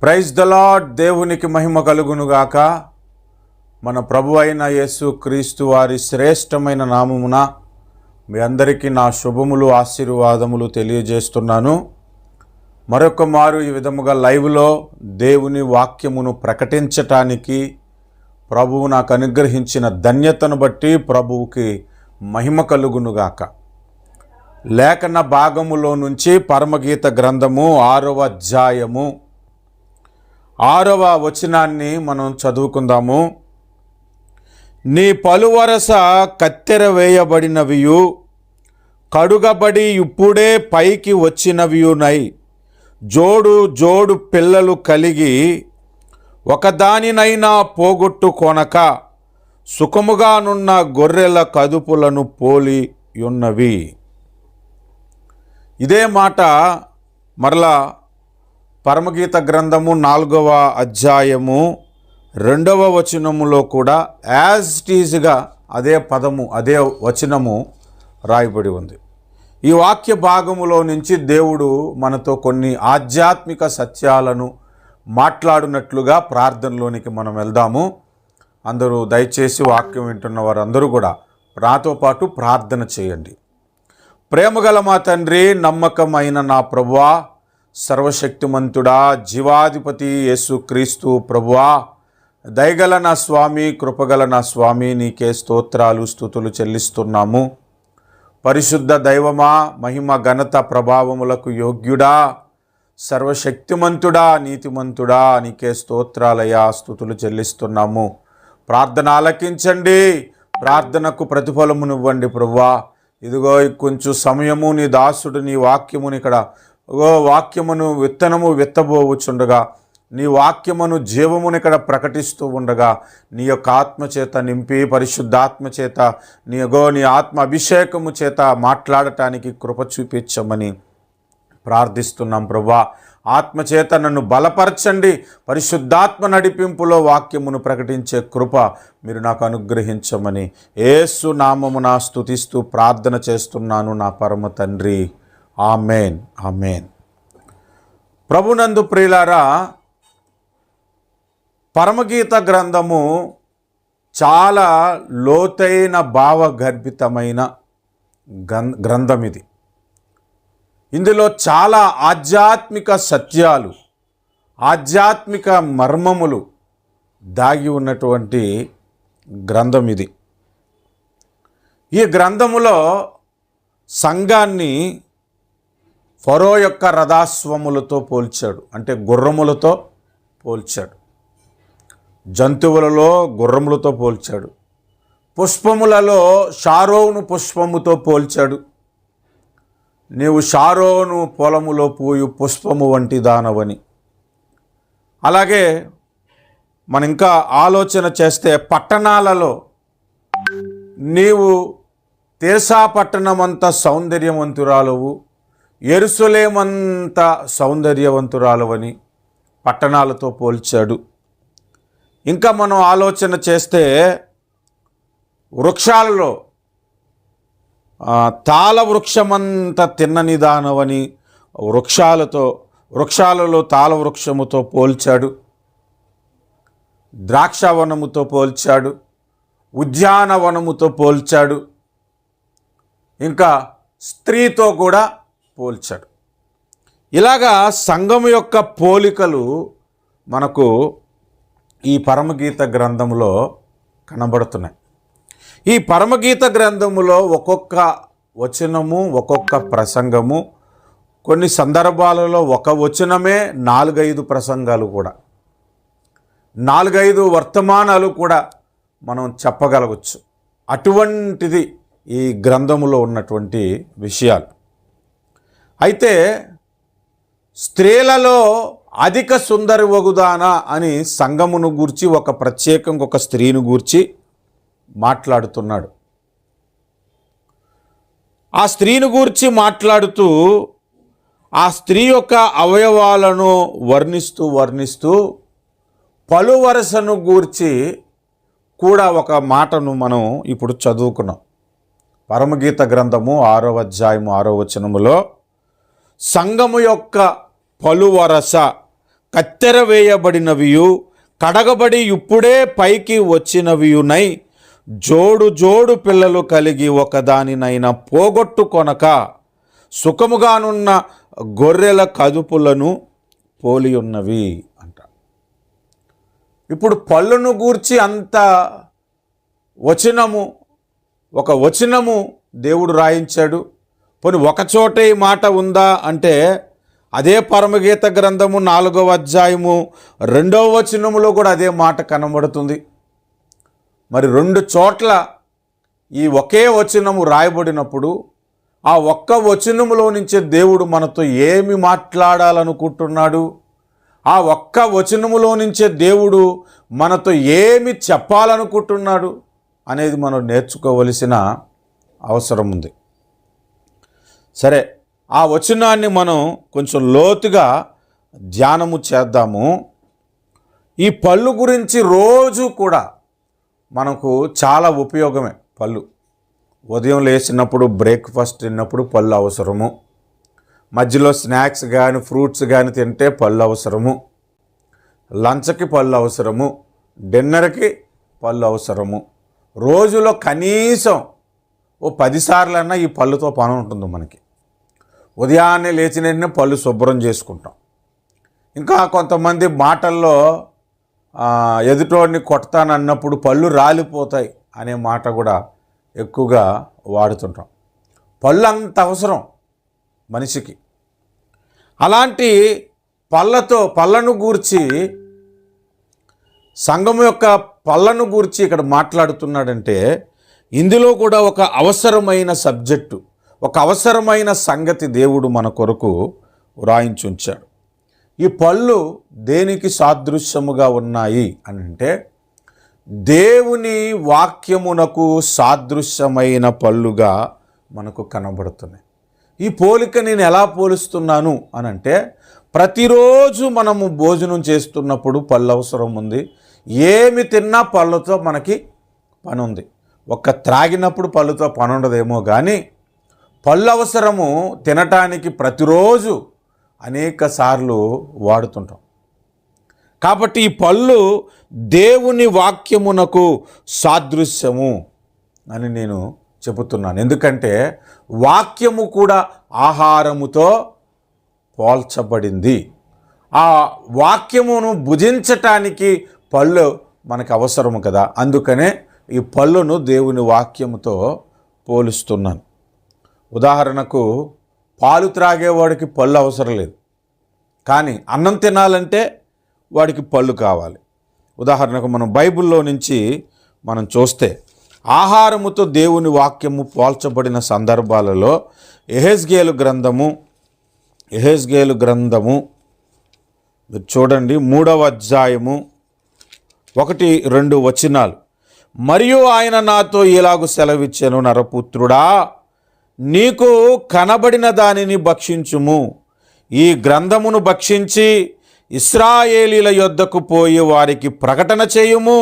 Praise the lord. దేవునికి మహిమ కలుగునుగాక. మన ప్రభు అయిన యేసు క్రీస్తు వారి శ్రేష్టమైన నామమున మీ అందరికీ నా శుభములు ఆశీర్వాదములు తెలియజేస్తున్నాను. మరొక మారు ఈ విధముగా లైవ్లో దేవుని వాక్యమును ప్రకటించటానికి ప్రభువు నాకు అనుగ్రహించిన ధన్యతను బట్టి ప్రభువుకి మహిమ కలుగునుగాక. లేఖన భాగములో నుంచి పరమగీత గ్రంథము 6వ అధ్యాయము 6వ వచనాన్ని మనం చదువుకుందాము. నీ పలువరస కత్తెర వేయబడినవియు కడుగబడి ఇప్పుడే పైకి వచ్చినవియునై జోడు జోడు పిల్లలు కలిగి ఒకదానినైనా పోగొట్టుకొనక సుఖముగానున్న గొర్రెల కదుపులను పోలి ఉన్నవి. ఇదే మాట మరలా పరమగీత గ్రంథము 4వ అధ్యాయము 2వ వచనములో కూడా యాజ్ ఇట్ ఈజ్గా అదే పదము అదే వచనము రాయబడి ఉంది. ఈ వాక్య భాగములో నుంచి దేవుడు మనతో కొన్ని ఆధ్యాత్మిక సత్యాలను మాట్లాడినట్లుగా ప్రార్థనలోనికి మనం వెళ్దాము. అందరూ దయచేసి వాక్యం వింటున్న వారందరూ కూడా నాతో పాటు ప్రార్థన చేయండి. ప్రేమగల మా తండ్రి, నమ్మకమైన నా ప్రభువా, సర్వశక్తిమంతుడా, జీవాధిపతి యేసు క్రీస్తు ప్రభువా, దయగల నా స్వామి, కృపగల నా స్వామి, నీకే స్తోత్రాలు స్తుతులు చెల్లిస్తున్నాము. పరిశుద్ధ దైవమా, మహిమ ఘనత ప్రభావములకు యోగ్యుడా, సర్వశక్తిమంతుడా, నీతిమంతుడా, నీకే స్తోత్రాలయా స్తుతులు చెల్లిస్తున్నాము. ప్రార్థన ఆలకించండి, ప్రార్థనకు ప్రతిఫలమునివ్వండి ప్రభువా. ఇదిగో కొంచెం సమయము నీ దాసుడు నీ వాక్యముని ఇక్కడ వాక్యమును విత్తనము విత్తబోవుచుండగా, నీ వాక్యమును జీవమును ఇక్కడ ప్రకటిస్తూ ఉండగా నీ యొక్క ఆత్మచేత నింపి, పరిశుద్ధాత్మ చేత నీ ఆత్మ అభిషేకము చేత మాట్లాడటానికి కృప చూపించమని ప్రార్థిస్తున్నాం ప్రభువా. ఆత్మచేత నన్ను బలపరచండి. పరిశుద్ధాత్మ నడిపింపులో వాక్యమును ప్రకటించే కృప మీరు నాకు అనుగ్రహించమని యేసు నామమున స్తుతిస్తూ ప్రార్థన చేస్తున్నాను నా పరమ తండ్రి. ఆమేన్, ఆమేన్. ప్రభునందు ప్రియులారా, పరమగీత గ్రంథము చాలా లోతైన భావగర్భితమైన గ్రంథం ఇది. ఇందులో చాలా ఆధ్యాత్మిక సత్యాలు, ఆధ్యాత్మిక మర్మములు దాగి ఉన్నటువంటి గ్రంథం ఇది. ఈ గ్రంథములో సంఘాన్ని ఫరో యొక్క రథాశ్వములతో పోల్చాడు, అంటే గుర్రములతో పోల్చాడు. జంతువులలో గుర్రములతో పోల్చాడు. పుష్పములలో షారోను పుష్పముతో పోల్చాడు. నీవు షారోను పొలములో పూయు పుష్పము వంటి దానవని. అలాగే మనం ఇంకా ఆలోచన చేస్తే పట్టణాలలో నీవు తీర్సా పట్టణమంత సౌందర్యవంతురాలవు, యెరూషలేమంత సౌందర్యవంతురాలవని పట్టణాలతో పోల్చాడు. ఇంకా మనం ఆలోచన చేస్తే వృక్షాలలో తాళ వృక్షమంత తిన్ననిదానవని వృక్షాలలో తాళ వృక్షముతో పోల్చాడు. ద్రాక్షవనముతో పోల్చాడు, ఉద్యానవనముతో పోల్చాడు, ఇంకా స్త్రీతో కూడా పోల్చాడు. ఇలాగా సంఘము యొక్క పోలికలు మనకు ఈ పరమగీత గ్రంథంలో కనబడుతున్నాయి. ఈ పరమగీత గ్రంథములో ఒక్కొక్క వచనము, ఒక్కొక్క ప్రసంగము, కొన్ని సందర్భాలలో ఒక వచనమే 4-5 ప్రసంగాలు కూడా, 4-5 వర్తమానాలు కూడా మనం చెప్పగలవచ్చు. అటువంటిది ఈ గ్రంథములో ఉన్నటువంటి విషయాలు. అయితే స్త్రీలలో అధిక సుందరి వగుదానా అని సంఘమును గూర్చి ఒక ప్రత్యేకంగా ఒక స్త్రీని గూర్చి మాట్లాడుతున్నాడు. ఆ స్త్రీని గూర్చి మాట్లాడుతూ ఆ స్త్రీ యొక్క అవయవాలను వర్ణిస్తూ పలువరసను గూర్చి కూడా ఒక మాటను మనం ఇప్పుడు చదువుకున్నాం. పరమగీత గ్రంథము 6వ అధ్యాయము 6వ వచనములో సంఘము యొక్క పలువరస కత్తెర వేయబడినవియు కడగబడి ఇప్పుడే పైకి వచ్చినవియునై జోడు జోడు పిల్లలు కలిగి ఒకదానినైనా పోగొట్టుకొనక సుఖముగానున్న గొర్రెల కదుపులను పోలి ఉన్నవి అంట. ఇప్పుడు పళ్ళును గూర్చి అంత ఒక వచనము దేవుడు రాయించాడు. పోనీ ఒకచోటే ఈ మాట ఉందా అంటే అదే పరమగీత గ్రంథము 4వ అధ్యాయము 2వ వచనములో కూడా అదే మాట కనబడుతుంది. మరి 2 చోట్ల ఈ ఒకే వచనము రాయబడినప్పుడు ఆ ఒక్క వచనములో నుంచే దేవుడు మనతో ఏమి మాట్లాడాలనుకుంటున్నాడు, ఆ ఒక్క వచనములో నుంచే దేవుడు మనతో ఏమి చెప్పాలనుకుంటున్నాడు అనేది మనం నేర్చుకోవలసిన అవసరం ఉంది. సరే, ఆ వచనాన్ని మనం కొంచెం లోతుగా ధ్యానము చేద్దాము. ఈ పళ్ళు గురించి రోజు కూడా మనకు చాలా ఉపయోగమే. పళ్ళు ఉదయం లేచినప్పుడు, బ్రేక్ఫాస్ట్ తిన్నప్పుడు పళ్ళు అవసరము, మధ్యలో స్నాక్స్ కానీ ఫ్రూట్స్ కానీ తింటే పళ్ళు అవసరము, లంచ్కి పళ్ళు అవసరము, డిన్నర్కి పళ్ళు అవసరము. రోజులో కనీసం ఓ 10 సార్లన్నా ఈ పళ్ళుతో పని ఉంటుంది మనకి. ఉదయాన్నే లేచిన వెంటనే పళ్ళు శుభ్రం చేసుకుంటాం. ఇంకా కొంతమంది మాటల్లో ఎదుటోడిని కొడతానన్నప్పుడు పళ్ళు రాలిపోతాయి అనే మాట కూడా ఎక్కువగా వాడుతుంటాం. పళ్ళు అంత అవసరం మనిషికి. అలాంటి పళ్ళను గూర్చి, సంఘం యొక్క పళ్ళను గూర్చి ఇక్కడ మాట్లాడుతున్నాడంటే ఇందులో కూడా ఒక అవసరమైన సబ్జెక్టు, ఒక అవసరమైన సంగతి దేవుడు మన కొరకు వ్రాయించుంచాడు. ఈ పళ్ళు దేనికి సాదృశ్యముగా ఉన్నాయి అని అంటే దేవుని వాక్యమునకు సాదృశ్యమైన పళ్ళుగా మనకు కనబడుతున్నాయి. ఈ పోలిక నేను ఎలా పోలుస్తున్నాను అని అంటే ప్రతిరోజు మనము భోజనం చేస్తున్నప్పుడు పళ్ళు అవసరం ఉంది. ఏమి తిన్నా పళ్ళతో మనకి పని ఉంది. త్రాగినప్పుడు పళ్ళుతో పని ఉండదేమో కానీ పళ్ళు అవసరము తినటానికి ప్రతిరోజు అనేక సార్లు వాడుతుంటాం. కాబట్టి ఈ పళ్ళు దేవుని వాక్యమునకు సాదృశ్యము అని నేను చెబుతున్నాను. ఎందుకంటే వాక్యము కూడా ఆహారముతో పోల్చబడింది. ఆ వాక్యమును భుజించటానికి పళ్ళు మనకు అవసరము కదా. అందుకనే ఈ పళ్ళును దేవుని వాక్యముతో పోలుస్తున్నాను. ఉదాహరణకు పాలు త్రాగేవాడికి పళ్ళు అవసరం లేదు, కానీ అన్నం తినాలంటే వాడికి పళ్ళు కావాలి. ఉదాహరణకు మనం బైబిల్లో నుంచి మనం చూస్తే ఆహారముతో దేవుని వాక్యము పోల్చబడిన సందర్భాలలో యెహెజ్కేలు గ్రంథము మీరు చూడండి 3వ అధ్యాయము 1-2 వచనాలు. మరియు ఆయన నాతో ఇలాగు సెలవిచ్చెను, నరపుత్రుడా, నీకు కనబడిన దానిని భక్షించుము, ఈ గ్రంథమును భక్షించి ఇశ్రాయేలీల యొద్దకు పోయి వారికి ప్రకటన చేయుము.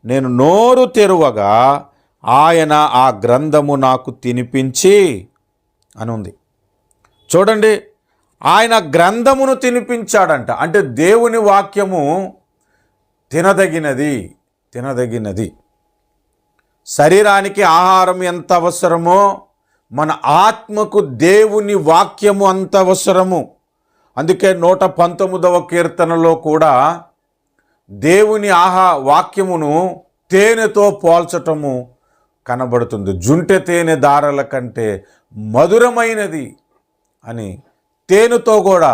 నేను నోరు తెరువగా ఆయన ఆ గ్రంథము నాకు తినిపించి అనుంది. చూడండి, ఆయన గ్రంథమును తినిపించాడంట. అంటే దేవుని వాక్యము తినదగినది. శరీరానికి ఆహారం ఎంత అవసరమో మన ఆత్మకు దేవుని వాక్యము అంత అవసరము. అందుకే 119వ కీర్తనలో కూడా దేవుని వాక్యమును తేనెతో పోల్చటము కనబడుతుంది. జుంటె తేనె దారల కంటే మధురమైనది అని తేనెతో కూడా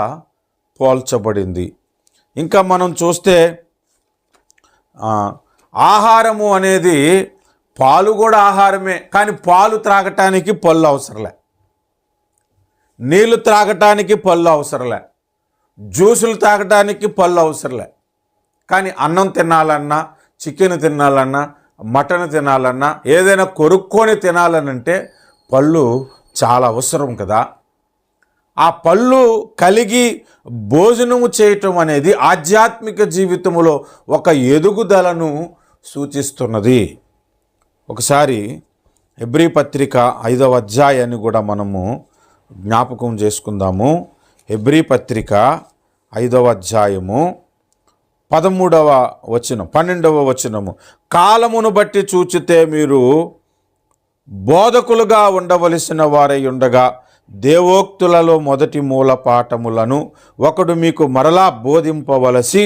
పోల్చబడింది. ఇంకా మనం చూస్తే ఆహారము అనేది, పాలు కూడా ఆహారమే, కానీ పాలు త్రాగటానికి పళ్ళు అవసరంలే, నీళ్లు త్రాగటానికి పళ్ళు అవసరంలే, జ్యూసులు తాగటానికి పళ్ళు అవసరంలే. కానీ అన్నం తినాలన్నా, చికెన్ తినాలన్నా, మటన్ తినాలన్నా, ఏదైనా కొరుక్కొని తినాలనంటే పళ్ళు చాలా అవసరం కదా. ఆ పళ్ళు కలిగి భోజనము చేయటం అనేది ఆధ్యాత్మిక జీవితంలో ఒక ఎదుగుదలను సూచిస్తున్నది. ఒకసారి హెబ్రీ పత్రిక 5వ అధ్యాయాన్ని కూడా మనము జ్ఞాపకం చేసుకుందాము. హెబ్రీ పత్రిక 5వ అధ్యాయము 13వ వచనం 12వ వచనము, కాలమును బట్టి చూచితే మీరు బోధకులుగా ఉండవలసిన వారై ఉండగా దేవోక్తులలో మొదటి మూల పాఠములను ఒకడు మీకు మరలా బోధింపవలసి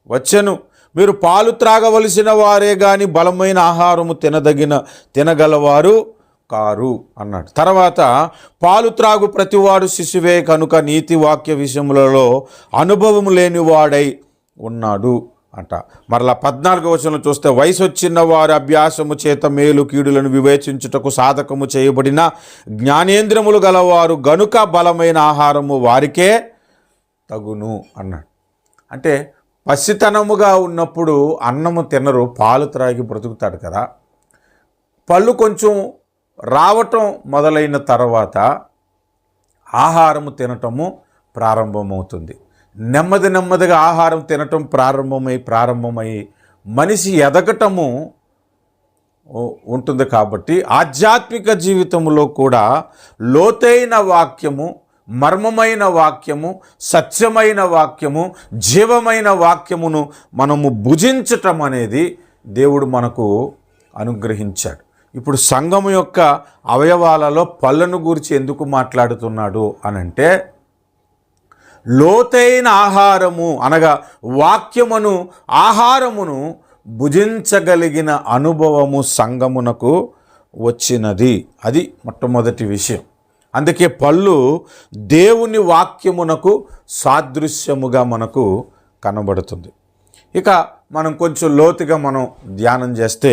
వచ్చెను. మీరు పాలు త్రాగవలసిన వారే గాని బలమైన ఆహారము తినగలవారు కారు అన్నాడు. తర్వాత, పాలు త్రాగు ప్రతివాడు శిశువే కనుక నీతి వాక్య విషయములలో అనుభవం లేనివాడై ఉన్నాడు అంట. మరలా 14వ వచనం చూస్తే, వయసు వచ్చిన వారి అభ్యాసము చేత మేలు కీడులను వివేచించుటకు సాధకము చేయబడిన జ్ఞానేంద్రములు గలవారు గనుక బలమైన ఆహారము వారికే తగును అన్నాడు. అంటే పసితనముగా ఉన్నప్పుడు అన్నము తినరు, పాలు త్రాగి బ్రతుకుతాడు కదా. పళ్ళు కొంచెం రావటం మొదలైన తర్వాత ఆహారము తినటము ప్రారంభమవుతుంది. నెమ్మదిగా ఆహారం తినటం ప్రారంభమై మనిషి ఎదగటము ఉంటుంది. కాబట్టి ఆధ్యాత్మిక జీవితంలో కూడా లోతైన వాక్యము, మర్మమైన వాక్యము, సత్యమైన వాక్యము, జీవమైన వాక్యమును మనము భుజించటం అనేది దేవుడు మనకు అనుగ్రహించాడు. ఇప్పుడు సంఘము యొక్క అవయవాలలో పళ్ళను గురించి ఎందుకు మాట్లాడుతున్నాడు అనంటే, లోతైన ఆహారము అనగా వాక్యమును, ఆహారమును భుజించగలిగిన అనుభవము సంఘమునకు వచ్చినది. అది మొట్టమొదటి విషయం. అందుకే పళ్ళు దేవుని వాక్యమునకు సాదృశ్యముగా మనకు కనబడుతుంది. ఇక మనం కొంచెం లోతుగా మనం ధ్యానం చేస్తే,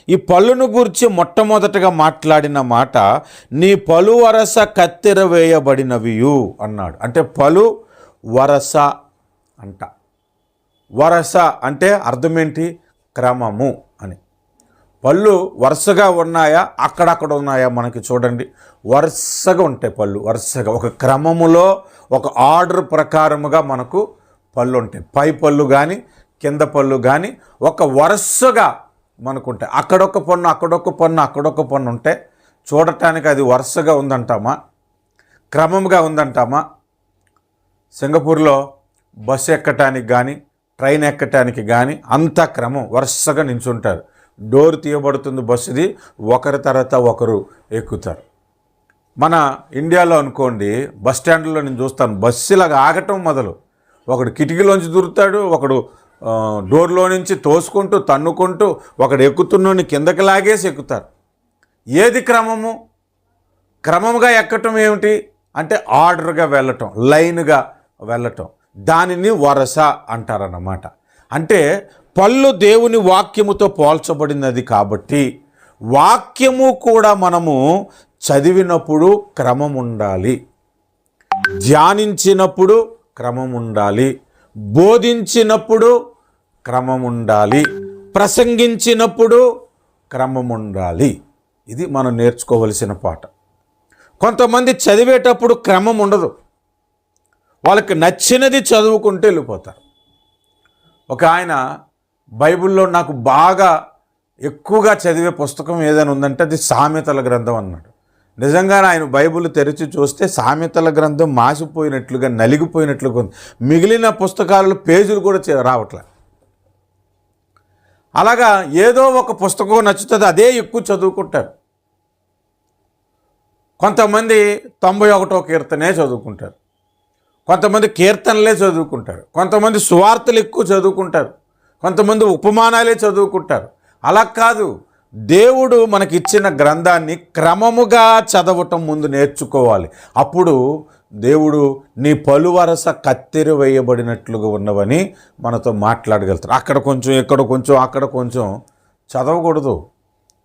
ఈ పళ్ళును గురించి మొట్టమొదటగా మాట్లాడిన మాట, నీ పలు వరస కత్తెర వేయబడినవియు అన్నాడు. అంటే పలు వరస అంట. వరస అంటే అర్థం ఏంటి? క్రమము అని. పళ్ళు వరుసగా ఉన్నాయా, అక్కడక్కడ ఉన్నాయా? మనకి చూడండి, వరుసగా ఉంటాయి పళ్ళు. వరుసగా ఒక క్రమములో, ఒక ఆర్డర్ ప్రకారముగా మనకు పళ్ళు ఉంటాయి. పై పళ్ళు కానీ కింద పళ్ళు కానీ ఒక వరుసగా మనకుంటాయి. అక్కడొక పన్ను, అక్కడొక పన్ను, అక్కడొక పన్ను ఉంటే చూడటానికి అది వరుసగా ఉందంటామా, క్రమంగా ఉందంటామా? సింగపూర్లో బస్సు ఎక్కటానికి కానీ ట్రైన్ ఎక్కటానికి కానీ అంత క్రమం, వరుసగా నించుంటారు. డోర్ తీయబడుతుంది బస్సుది, ఒకరి తర్వాత ఒకరు ఎక్కుతారు. మన ఇండియాలో అనుకోండి, బస్ స్టాండ్లో నేను చూస్తాను, బస్సులాగా ఆగటం మొదలు, ఒకడు కిటికీలోంచి దూరుతాడు, ఒకడు డోర్లో నుంచి తోసుకుంటూ తన్నుకుంటూ, ఒకడు ఎక్కుతున్నోని కిందకి లాగేసి ఎక్కుతారు. ఏది క్రమము? క్రమముగా ఎక్కటం ఏమిటి అంటే ఆర్డర్గా వెళ్ళటం, లైన్గా వెళ్ళటం. దానిని వరస అంటారన్నమాట. అంటే పళ్ళు దేవుని వాక్యముతో పోల్చబడినది కాబట్టి, వాక్యము కూడా మనము చదివినప్పుడు క్రమం ఉండాలి, ధ్యానించినప్పుడు క్రమం ఉండాలి, బోధించినప్పుడు క్రమం ఉండాలి, ప్రసంగించినప్పుడు క్రమం ఉండాలి. ఇది మనం నేర్చుకోవలసిన పాఠ. కొంతమంది చదివేటప్పుడు క్రమం ఉండదు, వాళ్ళకి నచ్చినది చదువుకుంటూ వెళ్ళిపోతారు. ఒక ఆయన బైబిల్లో నాకు బాగా ఎక్కువగా చదివే పుస్తకం ఏదైనా ఉందంటే అది సామెతల గ్రంథం అన్నాడు. నిజంగానే ఆయన బైబిల్ తెరిచి చూస్తే సామెతల గ్రంథం మాసిపోయినట్లుగా, నలిగిపోయినట్లుగా ఉంది. మిగిలిన పుస్తకాలలో పేజీలు కూడా రావట్లే. అలాగా ఏదో ఒక పుస్తకం నచ్చుతుంది, అదే ఎక్కువ చదువుకుంటారు. కొంతమంది 91వ కీర్తనే చదువుకుంటారు, కొంతమంది కీర్తనలే చదువుకుంటారు, కొంతమంది సువార్తలు ఎక్కువ చదువుకుంటారు, కొంతమంది ఉపమానాలే చదువుకుంటారు. అలా కాదు, దేవుడు మనకిచ్చిన గ్రంథాన్ని క్రమముగా చదవటం ముందు నేర్చుకోవాలి. అప్పుడు దేవుడు నీ పలు వరస కత్తెర వేయబడినట్లుగా ఉన్నవని మనతో మాట్లాడగలుగుతారు. అక్కడ కొంచెం, ఇక్కడ కొంచెం, అక్కడ కొంచెం చదవకూడదు.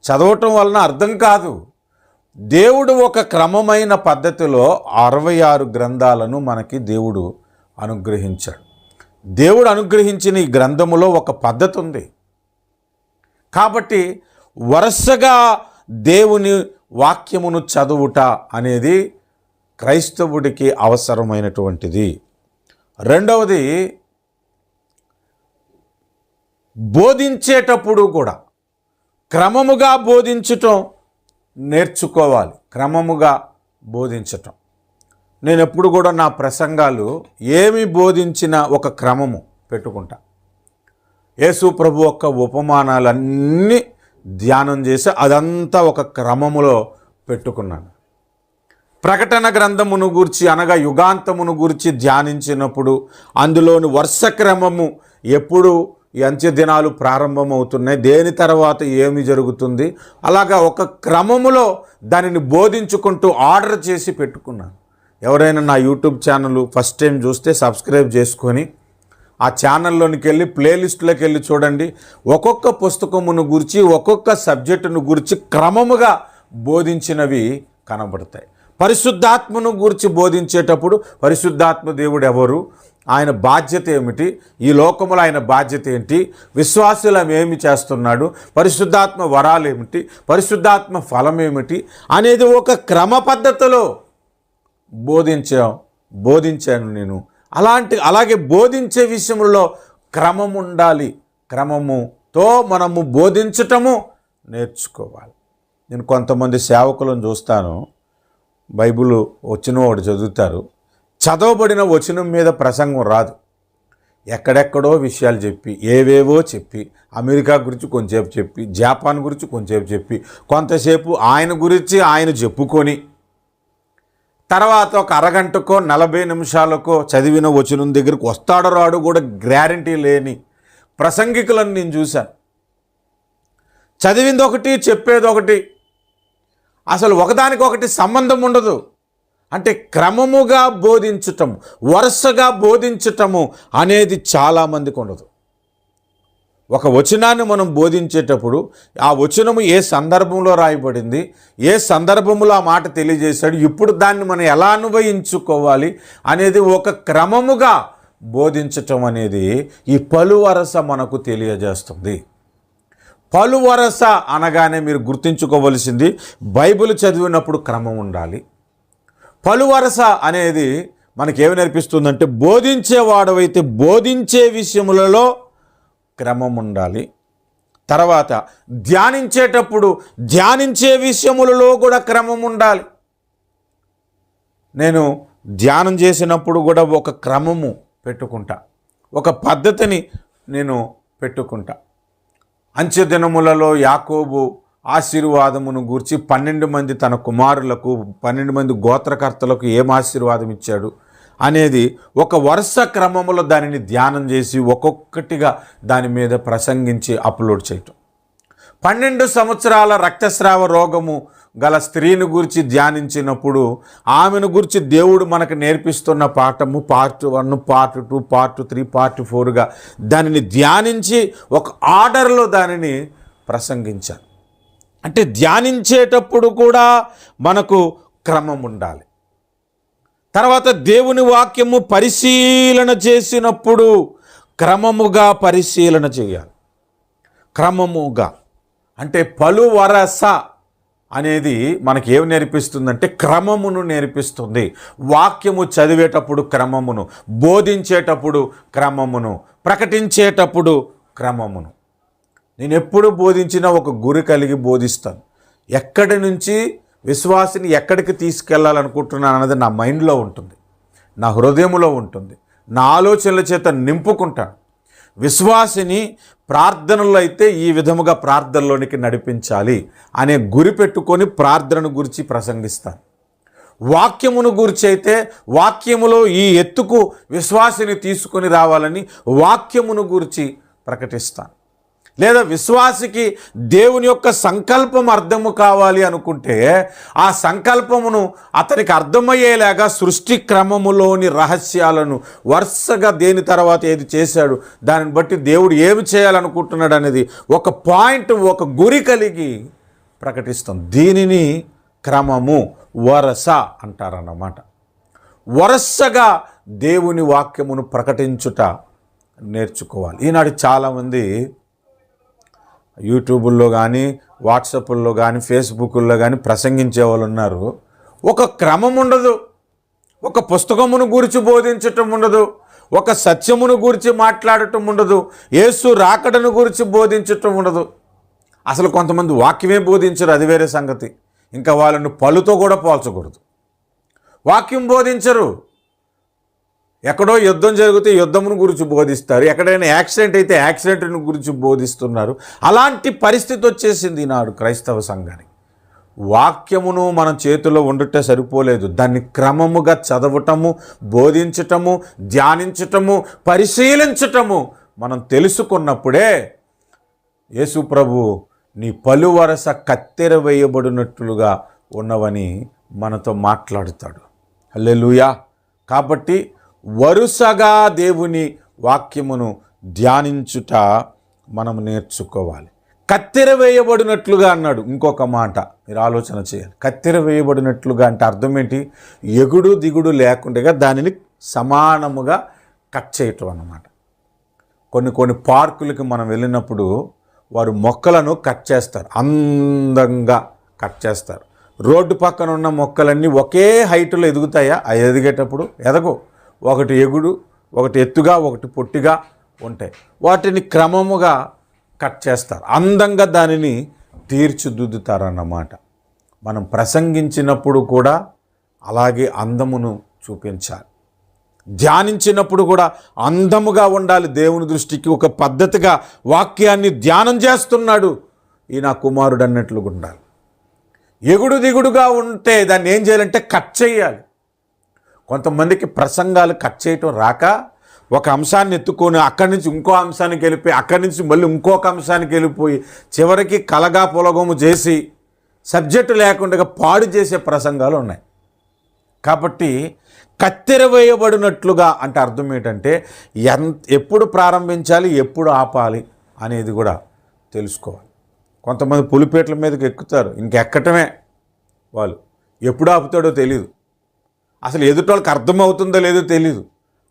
చదవటం వలన అర్థం కాదు. దేవుడు ఒక క్రమమైన పద్ధతిలో 66 గ్రంథాలను మనకి దేవుడు అనుగ్రహించాడు. దేవుడు అనుగ్రహించిన ఈ గ్రంథములో ఒక పద్ధతి ఉంది. కాబట్టి వరుసగా దేవుని వాక్యమును చదువుట అనేది క్రైస్తవుడికి అవసరమైనటువంటిది. రెండవది, బోధించేటప్పుడు కూడా క్రమముగా బోధించటం నేర్చుకోవాలి. క్రమముగా బోధించటం. నేను ఎప్పుడు కూడా నా ప్రసంగాలు ఏమి బోధించిన ఒక క్రమము పెట్టుకుంటా. యేసు ప్రభు యొక్క ఉపమానాలన్నీ ధ్యానం చేసి అదంతా ఒక క్రమములో పెట్టుకున్నాను. ప్రకటన గ్రంథమును గూర్చి అనగా యుగాంతమును గూర్చి ధ్యానించినప్పుడు అందులోని వరుస క్రమము ఎప్పుడు ఈ అంత్య దినాలు ప్రారంభమవుతున్నాయి, దేని తర్వాత ఏమి జరుగుతుంది, అలాగా ఒక క్రమములో దానిని బోధించుకుంటూ ఆర్డర్ చేసి పెట్టుకున్నాను. ఎవరైనా నా యూట్యూబ్ ఛానల్ ఫస్ట్ టైం చూస్తే సబ్స్క్రైబ్ చేసుకొని ఆ ఛానల్లోనికి వెళ్ళి ప్లేలిస్టులోకి వెళ్ళి చూడండి. ఒక్కొక్క పుస్తకమును గురించి ఒక్కొక్క సబ్జెక్టును గురించి క్రమముగా బోధించినవి కనబడతాయి. పరిశుద్ధాత్మను గురించి బోధించేటప్పుడు పరిశుద్ధాత్మ దేవుడు ఎవరు, ఆయన బాధ్యత ఏమిటి, ఈ లోకములో ఆయన బాధ్యత ఏంటి, విశ్వాసులం ఏమి చేస్తున్నాడు, పరిశుద్ధాత్మ వరాలు ఏమిటి, పరిశుద్ధాత్మ ఫలం ఏమిటి అనేది ఒక క్రమ పద్ధతిలో బోధించాను నేను. అలాగే బోధించే విషయంలో క్రమం ఉండాలి. క్రమముతో మనము బోధించటము నేర్చుకోవాలి. నేను కొంతమంది సేవకులను చూస్తాను, బైబిల్ వచ్చిన వాడు చదువుతారు, చదవబడిన వచనం మీద ప్రసంగం రాదు. ఎక్కడెక్కడో విషయాలు చెప్పి ఏవేవో చెప్పి అమెరికా గురించి కొంచెంసేపు చెప్పి జపాన్ గురించి కొంచెంసేపు చెప్పి కొంతసేపు ఆయన గురించి ఆయన చెప్పుకొని తర్వాత ఒక అరగంటకో 40 నిమిషాలకో చదివిన వచనం దగ్గరికి వస్తాడో రాడు కూడా గ్యారంటీ లేని ప్రసంగికులను నేను చూశాను. చదివింది ఒకటి, చెప్పేది ఒకటి, అసలు ఒకదానికొకటి సంబంధం ఉండదు. అంటే క్రమముగా బోధించటం, వరుసగా బోధించటము అనేది చాలామందికి ఉండదు. ఒక వచనాన్ని మనం బోధించేటప్పుడు ఆ వచనము ఏ సందర్భంలో రాయబడింది, ఏ సందర్భంలో ఆ మాట తెలియజేశాడు, ఇప్పుడు దాన్ని మనం ఎలా అన్వయించుకోవాలి అనేది ఒక క్రమముగా బోధించటం అనేది ఈ పలువరస మనకు తెలియజేస్తుంది. పలువరస అనగానే మీరు గుర్తుంచుకోవలసింది, బైబిల్ చదివినప్పుడు క్రమం ఉండాలి. పలువరస అనేది మనకేమి నేర్పిస్తుందంటే బోధించేవాడవైతే బోధించే విషయములలో క్రమం ఉండాలి. తర్వాత ధ్యానించేటప్పుడు ధ్యానించే విషయములలో కూడా క్రమం ఉండాలి. నేను ధ్యానం చేసినప్పుడు కూడా ఒక క్రమము పెట్టుకుంటా, ఒక పద్ధతిని నేను పెట్టుకుంటా. అంత్య దినములలో యాకోబు ఆశీర్వాదమును గూర్చి 12 మంది తన కుమారులకు 12 మంది గోత్రకర్తలకు ఏం ఆశీర్వాదం ఇచ్చాడు అనేది ఒక వరుస క్రమంలో దానిని ధ్యానం చేసి ఒక్కొక్కటిగా దాని మీద ప్రసంగించి అప్లోడ్ చేయటం. 12 సంవత్సరాల రక్తస్రావ రోగము గల స్త్రీని గురించి ధ్యానించినప్పుడు ఆమెను గురించి దేవుడు మనకు నేర్పిస్తున్న పాఠము పార్ట్ 1, పార్ట్ 2, పార్ట్ 3, పార్ట్ 4గా దానిని ధ్యానించి ఒక ఆర్డర్లో దానిని ప్రసంగించాను. అంటే ధ్యానించేటప్పుడు కూడా మనకు క్రమం ఉండాలి. తర్వాత దేవుని వాక్యము పరిశీలన చేసినప్పుడు క్రమముగా పరిశీలన చేయాలి. క్రమముగా అంటే పలువరస అనేది మనకి ఏమి నేర్పిస్తుందంటే క్రమమును నేర్పిస్తుంది. వాక్యము చదివేటప్పుడు క్రమమును, బోధించేటప్పుడు క్రమమును, ప్రకటించేటప్పుడు క్రమమును. నేను ఎప్పుడు బోధించినా ఒక గురి కలిగి బోధిస్తాను. ఎక్కడి నుంచి విశ్వాసిని ఎక్కడికి తీసుకెళ్ళాలనుకుంటున్నాను అన్నది నా మైండ్లో ఉంటుంది, నా హృదయంలో ఉంటుంది, నా ఆలోచనల చేత నింపుకుంటాను. విశ్వాసిని ప్రార్థనలో అయితే ఈ విధముగా ప్రార్థనలోనికి నడిపించాలి అనే గురి పెట్టుకొని ప్రార్థనను గురించి ప్రసంగిస్తాను. వాక్యమును గురించి అయితే వాక్యములో ఈ ఎత్తుకు విశ్వాసిని తీసుకొని రావాలని వాక్యమును గురించి ప్రకటిస్తాను. లేదా విశ్వాసికి దేవుని యొక్క సంకల్పం అర్థము కావాలి అనుకుంటే ఆ సంకల్పమును అతనికి అర్థమయ్యేలాగా సృష్టి క్రమములోని రహస్యాలను వరుసగా దేని తర్వాత ఏది చేశాడు, దానిని బట్టి దేవుడు ఏమి చేయాలనుకుంటున్నాడు అనేది ఒక పాయింట్, ఒక గురి కలిగి ప్రకటిస్తాం. దీనిని క్రమము, వరస అంటారన్నమాట. వరుసగా దేవుని వాక్యమును ప్రకటించుట నేర్చుకోవాలి. ఈనాడు చాలామంది యూట్యూబుల్లో కానీ, వాట్సాప్ల్లో కానీ, ఫేస్బుక్లో కానీ ప్రసంగించే వాళ్ళు ఉన్నారు. ఒక క్రమం ఉండదు, ఒక పుస్తకమును గురించి బోధించటం ఉండదు, ఒక సత్యమును గురించి మాట్లాడటం ఉండదు, యేసు రాకడను గురించి బోధించటం ఉండదు. అసలు కొంతమంది వాక్యమే బోధించరు, అది వేరే సంగతి. ఇంకా వాళ్ళను పలుతో కూడా పోల్చకూడదు. వాక్యం బోధించరు. ఎక్కడో యుద్ధం జరిగితే యుద్ధమును గురించి బోధిస్తారు, ఎక్కడైనా యాక్సిడెంట్ అయితే యాక్సిడెంట్ను గురించి బోధిస్తున్నారు. అలాంటి పరిస్థితి వచ్చేసింది నాడు క్రైస్తవ సంఘానికి. వాక్యమును మనం చేతిలో ఉండుటే సరిపోలేదు, దాన్ని క్రమముగా చదవటము, బోధించటము, ధ్యానించటము, పరిశీలించటము మనం తెలుసుకున్నప్పుడే యేసు ప్రభు నీ పలువరస కత్తెర వేయబడినట్లుగా ఉన్నవని మనతో మాట్లాడుతాడు. హల్లెలూయా. కాబట్టి వరుసగా దేవుని వాక్యమును ధ్యానించుట మనం నేర్చుకోవాలి. కత్తెర వేయబడినట్లుగా అన్నాడు. ఇంకొక మాట మీరు ఆలోచన చేయాలి. కత్తెర వేయబడినట్లుగా అంటే అర్థం ఏంటి? ఎగుడు దిగుడు లేకుండా దానిని సమానముగా కట్ చేయటం అన్నమాట. కొన్ని పార్కులకి మనం వెళ్ళినప్పుడు వారు మొక్కలను కట్ చేస్తారు, అందంగా కట్ చేస్తారు. రోడ్డు పక్కన ఉన్న మొక్కలన్నీ ఒకే హైట్లో ఎదుగుతాయా? అవి ఎదిగేటప్పుడు ఎదగవు. ఒకటి ఎగుడు, ఒకటి ఎత్తుగా, ఒకటి పొట్టిగా ఉంటాయి. వాటిని క్రమముగా కట్ చేస్తారు, అందంగా దానిని తీర్చిదిద్దుతారన్నమాట. మనం ప్రసంగించినప్పుడు కూడా అలాగే అందమును చూపించాలి. ధ్యానించినప్పుడు కూడా అందముగా ఉండాలి. దేవుని దృష్టికి ఒక పద్ధతిగా వాక్యాన్ని ధ్యానం చేస్తున్నాడు ఈ నా కుమారుడు అన్నట్లుగా ఉండాలి. ఎగుడు దిగుడుగా ఉంటే దాన్ని ఏం చేయాలంటే కట్ చేయాలి. కొంతమందికి ప్రసంగాలు కట్ చేయటం రాక ఒక అంశాన్ని ఎత్తుకొని అక్కడి నుంచి ఇంకో అంశానికి వెళ్ళిపోయి, అక్కడి నుంచి మళ్ళీ ఇంకొక అంశానికి వెళ్ళిపోయి, చివరికి కలగా పొలగము చేసి సబ్జెక్టు లేకుండా పాడు చేసే ప్రసంగాలు ఉన్నాయి. కాబట్టి కత్తెర వేయబడినట్లుగా అంటే అర్థం ఏంటంటే ఎప్పుడు ప్రారంభించాలి, ఎప్పుడు ఆపాలి అనేది కూడా తెలుసుకోవాలి. కొంతమంది పులిపేట్ల మీదకి ఎక్కుతారు, ఇంకెక్కటమే. వాళ్ళు ఎప్పుడు ఆపుతాడో తెలీదు, అసలు ఎదుటోళ్ళకి అర్థమవుతుందో లేదో తెలీదు.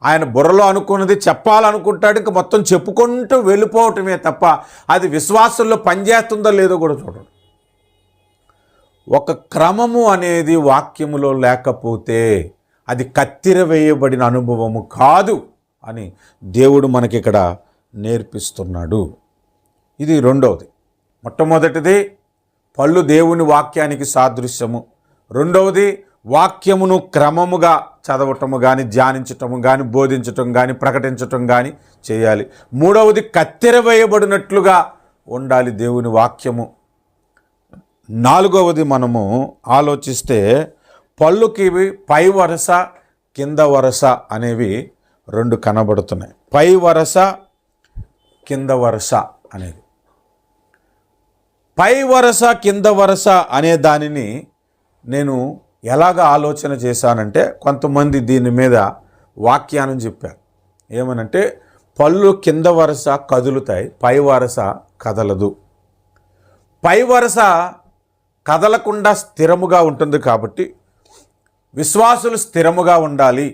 ఆయన బుర్రలో అనుకున్నది చెప్పాలనుకుంటాడు, ఇంక మొత్తం చెప్పుకుంటూ వెళ్ళిపోవటమే తప్ప అది విశ్వాసంలో పనిచేస్తుందో లేదో కూడా చూడండి. ఒక క్రమము అనేది వాక్యములో లేకపోతే అది కత్తెర వేయబడిన అనుభవము కాదు అని దేవుడు మనకిక్కడ నేర్పిస్తున్నాడు. ఇది రెండవది. మొట్టమొదటిది పళ్ళు దేవుని వాక్యానికి సాదృశ్యము. రెండవది వాక్యమును క్రమముగా చదవటము కానీ, ధ్యానించటము కానీ, బోధించటం కానీ, ప్రకటించటం కానీ చేయాలి. మూడవది కత్తెర వేయబడినట్లుగా ఉండాలి దేవుని వాక్యము. నాలుగవది మనము ఆలోచిస్తే పళ్ళుకి పై వరస, కింద వరస అనేవి రెండు కనబడుతున్నాయి. పై వరస, కింద వరస అనేది. పై వరస, కింద వరస అనే దానిని నేను ఎలాగ ఆలోచన చేశానంటే, కొంతమంది దీని మీద వాక్యాన్ని చెప్పారు. ఏమనంటే పళ్ళు కింద వరస కదులుతాయి, పై వరస కదలదు. పై వరస కదలకుండా స్థిరముగా ఉంటుంది కాబట్టి విశ్వాసులు స్థిరముగా ఉండాలి.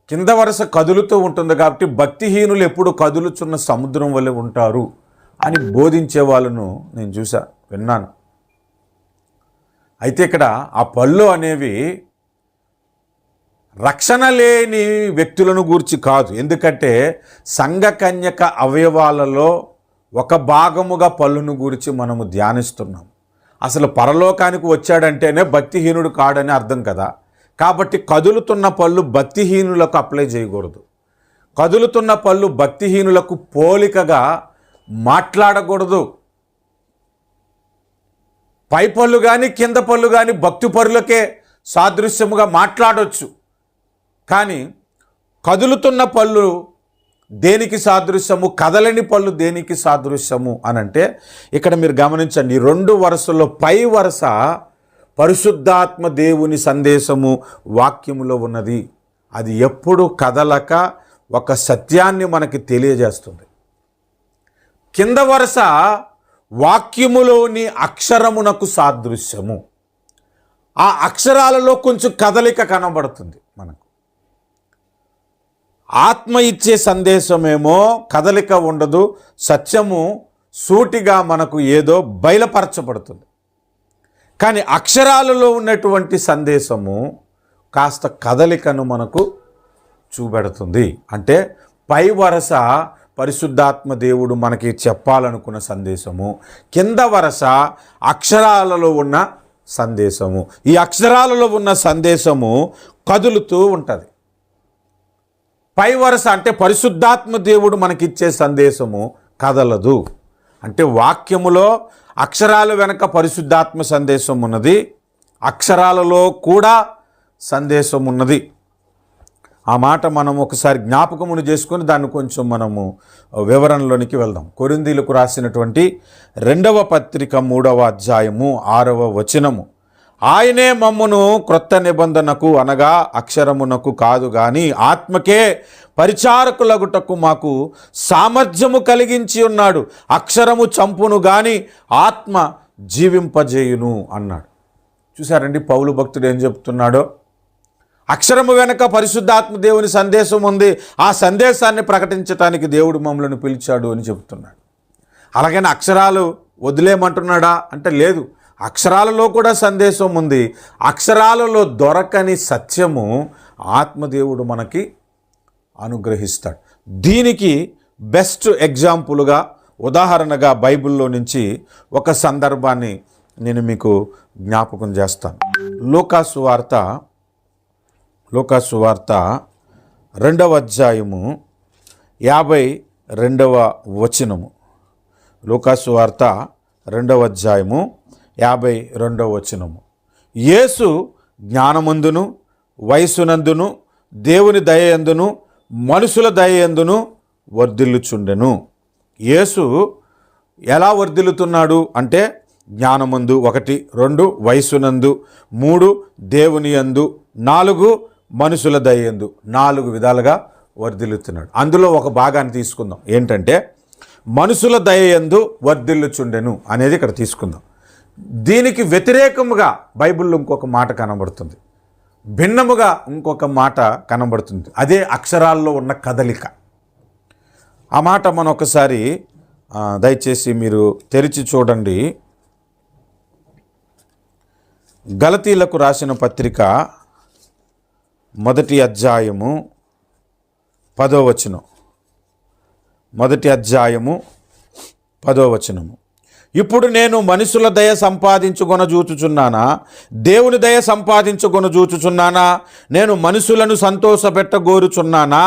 కింద వరస కదులుతూ ఉంటుంది కాబట్టి భక్తిహీనులు ఎప్పుడు కదులుచున్న సముద్రం వలె ఉంటారు అని బోధించే వాళ్ళను నేను విన్నాను. అయితే ఇక్కడ ఆ పళ్ళు అనేవి రక్షణ లేని వ్యక్తులను గూర్చి కాదు. ఎందుకంటే సంఘకన్యక అవయవాలలో ఒక భాగముగా పళ్ళును గురించి మనము ధ్యానిస్తున్నాం. అసలు పరలోకానికి వచ్చాడంటేనే భక్తిహీనుడు కాడని అర్థం కదా. కాబట్టి కదులుతున్న పళ్ళు భక్తిహీనులకు అప్లై చేయకూడదు. కదులుతున్న పళ్ళు భక్తిహీనులకు పోలికగా మాట్లాడకూడదు. పై పళ్ళు కానీ, కింద పళ్ళు కానీ భక్తి పరులకే సాదృశ్యముగా మాట్లాడవచ్చు. కానీ కదులుతున్న పళ్ళు దేనికి సాదృశ్యము, కదలని పళ్ళు దేనికి సాదృశ్యము అనంటే ఇక్కడ మీరు గమనించండి. రెండు వరుసల్లో పై వరుస పరిశుద్ధాత్మ దేవుని సందేశము వాక్యములో ఉన్నది. అది ఎప్పుడు కదలక ఒక సత్యాన్ని మనకి తెలియజేస్తుంది. కింద వరుస వాక్యములోని అక్షరమునకు సాదృశ్యము. ఆ అక్షరాలలో కొంచెం కదలిక కనబడుతుంది మనకు. ఆత్మ ఇచ్చే సందేశమేమో కదలిక ఉండదు, సత్యము సూటిగా మనకు ఏదో బయలుపరచబడుతుంది. కానీ అక్షరాలలో ఉన్నటువంటి సందేశము కాస్త కదలికను మనకు చూపెడుతుంది. అంటే పై వరస పరిశుద్ధాత్మ దేవుడు మనకి చెప్పాలనుకున్న సందేశము, కింద వరస అక్షరాలలో ఉన్న సందేశము. ఈ అక్షరాలలో ఉన్న సందేశము కదులుతూ ఉంటుంది. పై వరుస అంటే పరిశుద్ధాత్మ దేవుడు మనకిచ్చే సందేశము కదలదు. అంటే వాక్యములో అక్షరాల వెనక పరిశుద్ధాత్మ సందేశం ఉన్నది, అక్షరాలలో కూడా సందేశం ఉన్నది. ఆ మాట మనం ఒకసారి జ్ఞాపకమును చేసుకొని దాన్ని కొంచెం మనము వివరణలోనికి వెళ్దాం. కొరింథీయులకు రాసినటువంటి 2వ పత్రిక 3వ అధ్యాయము 6వ వచనము, ఆయనే మమ్మును క్రొత్త నిబంధనకు అనగా అక్షరమునకు కాదు గాని ఆత్మకే పరిచారకులగుటకు మాకు సామర్థ్యము కలిగించి ఉన్నాడు. అక్షరము చంపును గాని ఆత్మ జీవింపజేయును అన్నాడు. చూసారండి పౌలు భక్తుడు ఏం చెప్తున్నాడో. అక్షరము వెనక పరిశుద్ధాత్మ దేవుని సందేశం ఉంది, ఆ సందేశాన్ని ప్రకటించడానికి దేవుడు మమ్మల్ని పిలిచాడు అని చెప్తున్నాడు. అలాగని అక్షరాలు వదిలేయమంటున్నాడా అంటే లేదు, అక్షరాలలో కూడా సందేశం ఉంది. అక్షరాలలో దొరకని సత్యము ఆత్మదేవుడు మనకి అనుగ్రహిస్తాడు. దీనికి బెస్ట్ ఎగ్జాంపుల్గా ఉదాహరణగా బైబిల్లో నుంచి ఒక సందర్భాన్ని నేను మీకు జ్ఞాపకం చేస్తాను. లూకాసు వార్త 2వ అధ్యాయము 52వ వచనము. లూకాసు వార్త 2వ అధ్యాయము 52వ వచనము. యేసు జ్ఞానమందును వయసునందును దేవుని దయయందును మనుషుల దయయందును వర్ధిల్లుచుండెను. యేసు ఎలా వర్ధిల్లుతున్నాడు అంటే జ్ఞానమందు 1, 2 వయసునందు, 3 దేవుని యందు, 4 మనుషుల దయయందు, 4 విధాలుగా వర్ధిల్లుతున్నాడు. అందులో ఒక భాగాన్ని తీసుకుందాం. ఏంటంటే మనుషుల దయయందు వర్ధిల్లుచుండెను అనేది ఇక్కడ తీసుకుందాం. దీనికి వ్యతిరేకముగా బైబిల్లో ఇంకొక మాట కనబడుతుంది, భిన్నముగా ఇంకొక మాట కనబడుతుంది. అదే అక్షరాల్లో ఉన్న కదలిక. ఆ మాట మనం ఒకసారి దయచేసి మీరు తెరిచి చూడండి. గలతీలకు రాసిన పత్రిక 1వ అధ్యాయము 10వ వచనం. 1వ అధ్యాయము 10వ వచనము. ఇప్పుడు నేను మనుషుల దయ సంపాదించుకొనజూచుచున్నానా దేవుని దయ సంపాదించుకొనజూచుచున్నానా? నేను మనుషులను సంతోషపెట్టగోరుచున్నానా?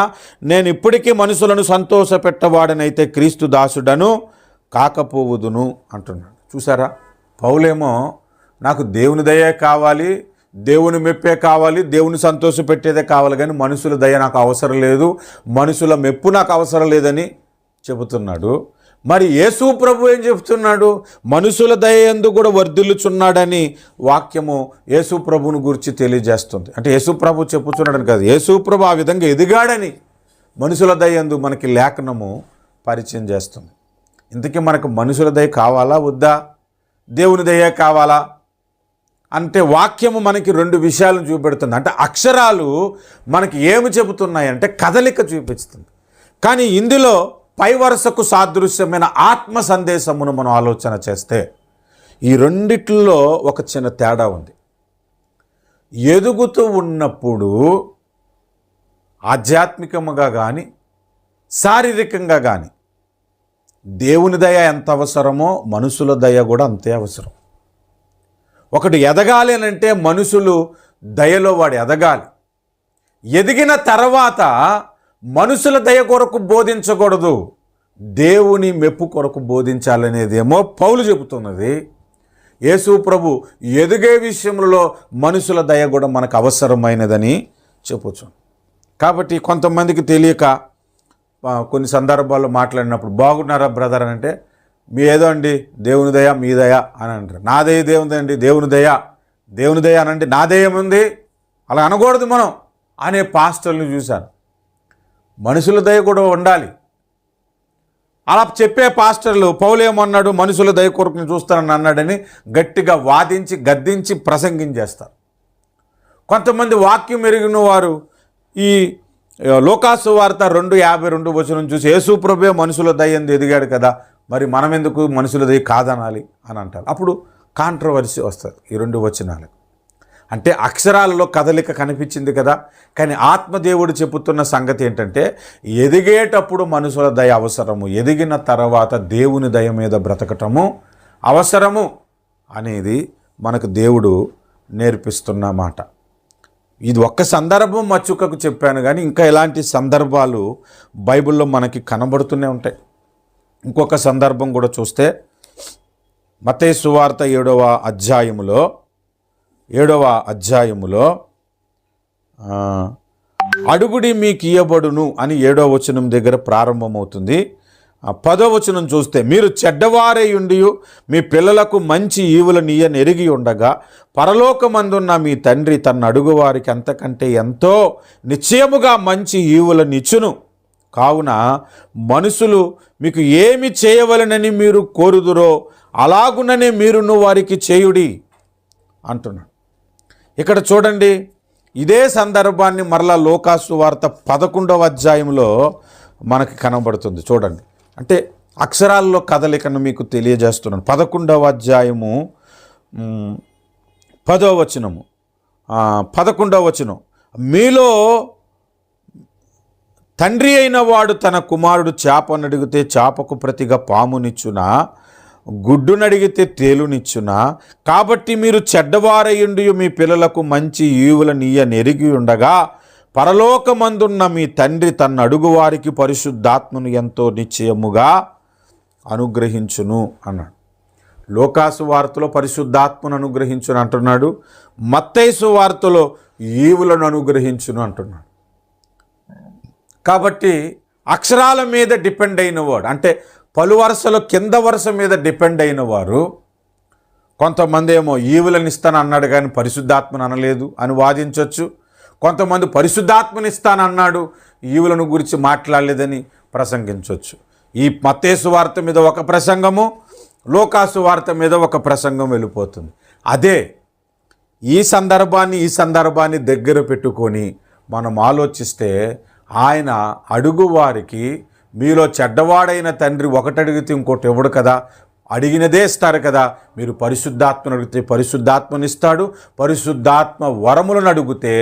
నేను ఇప్పటికీ మనుషులను సంతోషపెట్టవాడనైతే క్రీస్తు దాసుడను కాకపోవుదును అంటున్నాడు. చూసారా, పౌలేమో నాకు దేవుని దయే కావాలి, దేవుని మెప్పే కావాలి, దేవుని సంతోషపెట్టేదే కావాలి, కానీ మనుషుల దయ నాకు అవసరం లేదు, మనుషుల మెప్పు నాకు అవసరం లేదని చెబుతున్నాడు. మరి యేసు ప్రభు ఏం చెప్తున్నాడు? మనుషుల దయయందు కూడా వర్ధిల్లుచున్నాడని వాక్యము యేసు ప్రభువును గురించి తెలియజేస్తుంది. అంటే యేసు ప్రభు చెప్పుచున్నాడని కాదు, యేసు ప్రభు ఆ విధంగా ఎదిగాడని మనుషుల దయయందు మనకి లేఖనము పరిచయం చేస్తుంది. ఇంతకీ మనకు మనుషుల దయ కావాలా వద్దా, దేవుని దయ కావాలా అంటే వాక్యము మనకి 2 విషయాలను చూపెడుతుంది. అంటే అక్షరాలు మనకి ఏమి చెబుతున్నాయంటే కదలిక చూపిస్తుంది. కానీ ఇందులో పై వరుసకు సాదృశ్యమైన ఆత్మ సందేశమును మనం ఆలోచన చేస్తే ఈ రెండిట్లో ఒక చిన్న తేడా ఉంది. ఎదుగుతూ ఉన్నప్పుడు ఆధ్యాత్మికముగా కానీ శారీరకంగా కానీ దేవుని దయ ఎంత అవసరమో మనుషుల దయ కూడా అంతే అవసరం. ఒకడు ఎదగాలి అంటే మనుషులు దయలో వాడు ఎదగాలి. ఎదిగిన తర్వాత మనుషుల దయ కొరకు బోధించకూడదు, దేవుని మెప్పు కొరకు బోధించాలనేదేమో పౌలు చెబుతున్నది. యేసు ప్రభు ఎదిగే విషయంలో మనుషుల దయ కూడా మనకు అవసరమైనదని చెప్పొచ్చు. కాబట్టి కొంతమందికి తెలియక కొన్ని సందర్భాల్లో మాట్లాడినప్పుడు బాగున్నారా బ్రదర్ అని అంటే మీ ఏదో అండి దేవుని దయ మీ దయ అని అంటారు. నా దయ దేవుని అండి, దేవుని దయ అని అంటే నా దయ ఉంది అలా అనకూడదు మనం అనే పాస్టర్ని చూశాను. మనుషుల దయ కూడా ఉండాలి. అలా చెప్పే పాస్టర్లు పౌలు ఏమన్నాడు, మనుషుల దయ కొరకు నేను చూస్తానని అన్నాడని గట్టిగా వాదించి గద్దించి ప్రసంగించేస్తారు. కొంతమంది వాక్యం ఎరిగిన వారు ఈ లూకాసు వార్త 2:52 వచనం చూసి యేసు ప్రభువే మనుషుల దయందు ఎదిగాడు కదా, మరి మనం ఎందుకు మనుషుల దయ కాదనాలి అని అంటారు. అప్పుడు కాంట్రవర్సీ వస్తుంది ఈ 2 వచనాలకు. అంటే అక్షరాలలో కదలిక కనిపించింది కదా, కానీ ఆత్మదేవుడు చెబుతున్న సంగతి ఏంటంటే ఎదిగేటప్పుడు మనుషుల దయ అవసరము, ఎదిగిన తర్వాత దేవుని దయ మీద బ్రతకటము అవసరము అనేది మనకు దేవుడు నేర్పిస్తున్న మాట. ఇది ఒక్క సందర్భం మచ్చుకకు చెప్పాను, కానీ ఇంకా ఇలాంటి సందర్భాలు బైబిల్లో మనకి కనబడుతూనే ఉంటాయి. ఇంకొక సందర్భం కూడా చూస్తే మత్తయి సువార్త 7వ అధ్యాయములో అడుగుడి మీకు ఇయ్యబడును అని 7వ వచనం దగ్గర ప్రారంభమవుతుంది. 10వ వచనం చూస్తే, మీరు చెడ్డవారై ఉండి మీ పిల్లలకు మంచి ఈవులనియ్య నెరిగి ఉండగా పరలోకమందున్న మీ తండ్రి తన అడుగు వారికి అంతకంటే ఎంతో నిశ్చయముగా మంచి ఈవులనిచ్చును. కావున మనుషులు మీకు ఏమి చేయవలనని మీరు కోరుదురో అలాగుననే మీరును వారికి చేయుడి అంటున్నాడు. ఇక్కడ చూడండి, ఇదే సందర్భాన్ని మరలా లూకాసు వార్త 11వ అధ్యాయంలో మనకి కనబడుతుంది. చూడండి, అంటే అక్షరాల్లో కదలికను మీకు తెలియజేస్తున్నాను. 11వ అధ్యాయము 10వ వచనము 11వ వచనం, మీలో తండ్రి అయిన వాడు తన కుమారుడు చేపనడిగితే చేపకు ప్రతిగా పామునిచ్చునా, గుడ్డునడిగితే తేలునిచ్చునా? కాబట్టి మీరు చెడ్డవారయుండి మీ పిల్లలకు మంచి ఈవులనియ్య నెరిగి ఉండగా పరలోకమందున్న మీ తండ్రి తన అడుగు వారికి పరిశుద్ధాత్మను ఎంతో నిశ్చయముగా అనుగ్రహించును అన్నాడు. లూకాసు వార్తలో పరిశుద్ధాత్మను అనుగ్రహించును అంటున్నాడు. మత్తయి సువార్తలో ఈవులను అనుగ్రహించును అంటున్నాడు. కాబట్టి అక్షరాల మీద డిపెండ్ అయిన వాడు, అంటే పలు వరుసలో కింద వరుస మీద డిపెండ్ అయిన వారు, కొంతమంది ఏమో ఈవులను ఇస్తాను అన్నాడు కానీ పరిశుద్ధాత్మను అనలేదు అని వాదించవచ్చు. కొంతమంది పరిశుద్ధాత్మని ఇస్తానన్నాడు, ఈవులను గురించి మాట్లాడలేదని ప్రసంగించవచ్చు. ఈ మత్తయి సువార్త మీద ఒక ప్రసంగము, లూకాసు వార్త మీద ఒక ప్రసంగం వెళ్ళిపోతుంది. అదే ఈ సందర్భాన్ని దగ్గర పెట్టుకొని మనం ఆలోచిస్తే, ఆయన అడుగువారికి మీలో చెడ్డవాడైన తండ్రి ఒకటి అడిగితే ఇంకోటి ఇవ్వడు కదా, అడిగినదే ఇస్తారు కదా. మీరు పరిశుద్ధాత్మను అడిగితే పరిశుద్ధాత్మని ఇస్తాడు, పరిశుద్ధాత్మ వరములను అడిగితే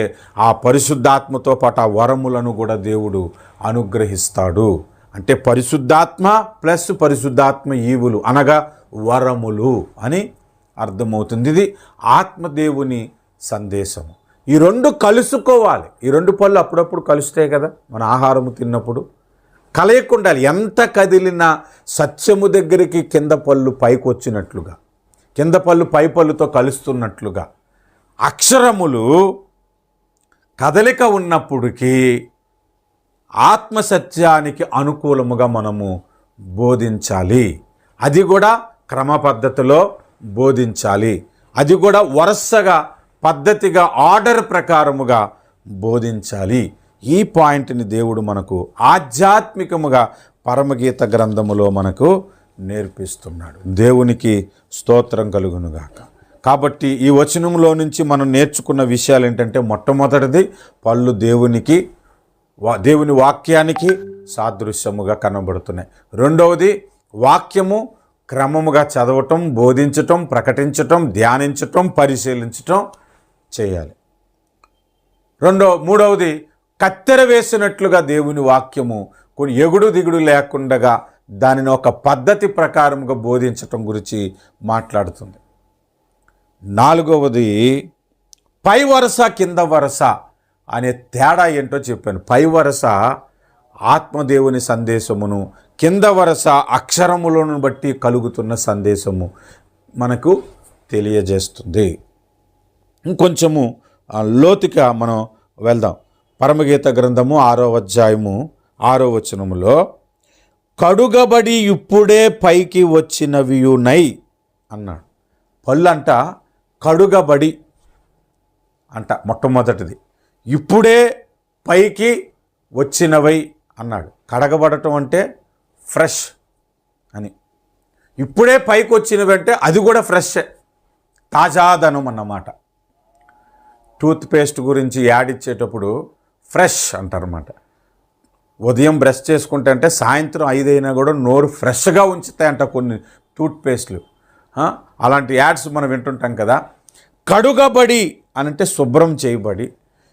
ఆ పరిశుద్ధాత్మతో పాటు ఆ వరములను కూడా దేవుడు అనుగ్రహిస్తాడు. అంటే పరిశుద్ధాత్మ ప్లస్ పరిశుద్ధాత్మ ఈవులు అనగా వరములు అని అర్థమవుతుంది. ఇది ఆత్మదేవుని సందేశము. ఈ రెండు కలుసుకోవాలి. ఈ రెండు పళ్ళు అప్పుడప్పుడు కలుస్తాయి కదా, మన ఆహారము తిన్నప్పుడు కలయకుండాలి. ఎంత కదిలినా సత్యము దగ్గరికి కింద పళ్ళు పైకి వచ్చినట్లుగా, కింద పళ్ళు పై పళ్ళుతో కలుస్తున్నట్లుగా అక్షరములు కదలిక ఉన్నప్పటికీ ఆత్మసత్యానికి అనుకూలముగా మనము బోధించాలి. అది కూడా క్రమ పద్ధతిలో బోధించాలి. అది కూడా వరుసగా పద్ధతిగా ఆర్డర్ ప్రకారముగా బోధించాలి. ఈ పాయింట్ని దేవుడు మనకు ఆధ్యాత్మికముగా పరమగీత గ్రంథములో మనకు నేర్పిస్తున్నాడు. దేవునికి స్తోత్రం కలుగునుగాక. కాబట్టి ఈ వచనంలో నుంచి మనం నేర్చుకున్న విషయాలు ఏంటంటే, మొట్టమొదటిది పళ్ళు దేవుని వాక్యానికి సాదృశ్యముగా కనబడుతున్నాయి. రెండవది వాక్యము క్రమముగా చదవటం, బోధించటం, ప్రకటించటం, ధ్యానించటం, పరిశీలించటం చేయాలి. మూడవది కత్తెర వేసినట్లుగా దేవుని వాక్యము కొన్ని ఎగుడు దిగుడు లేకుండా దానిని ఒక పద్ధతి ప్రకారంగా బోధించటం గురించి మాట్లాడుతుంది. నాలుగవది పై వరుస కింద వరుస అనే తేడా ఏంటో చెప్పాను. పై వరుస ఆత్మదేవుని సందేశమును, కింద వరుస అక్షరములను బట్టి కలుగుతున్న సందేశము మనకు తెలియజేస్తుంది. ఇంకొంచెము లోతుగా మనం వెళ్దాం. పరమగీత గ్రంథము 6వ అధ్యాయము 6వ వచనములో, కడుగబడి ఇప్పుడే పైకి వచ్చినవియునై అన్నాడు. పళ్ళంట కడుగబడి అంట మొట్టమొదటిది, ఇప్పుడే పైకి వచ్చినవై అన్నాడు. కడగబడటం అంటే ఫ్రెష్ అని, ఇప్పుడే పైకి వచ్చినవి అంటే అది కూడా ఫ్రెష్, తాజాదనం అన్నమాట. టూత్ పేస్ట్ గురించి యాడ్ ఇచ్చేటప్పుడు ఫ్రెష్ అంటారన్నమాట. ఉదయం బ్రష్ చేసుకుంటే అంటే సాయంత్రం 5 అయినా కూడా నోరు ఫ్రెష్గా ఉంచుతాయంట కొన్ని టూత్ పేస్ట్లు. అలాంటి యాడ్స్ మనం వింటుంటాం కదా. కడుగబడి అనంటే శుభ్రం చేయబడి,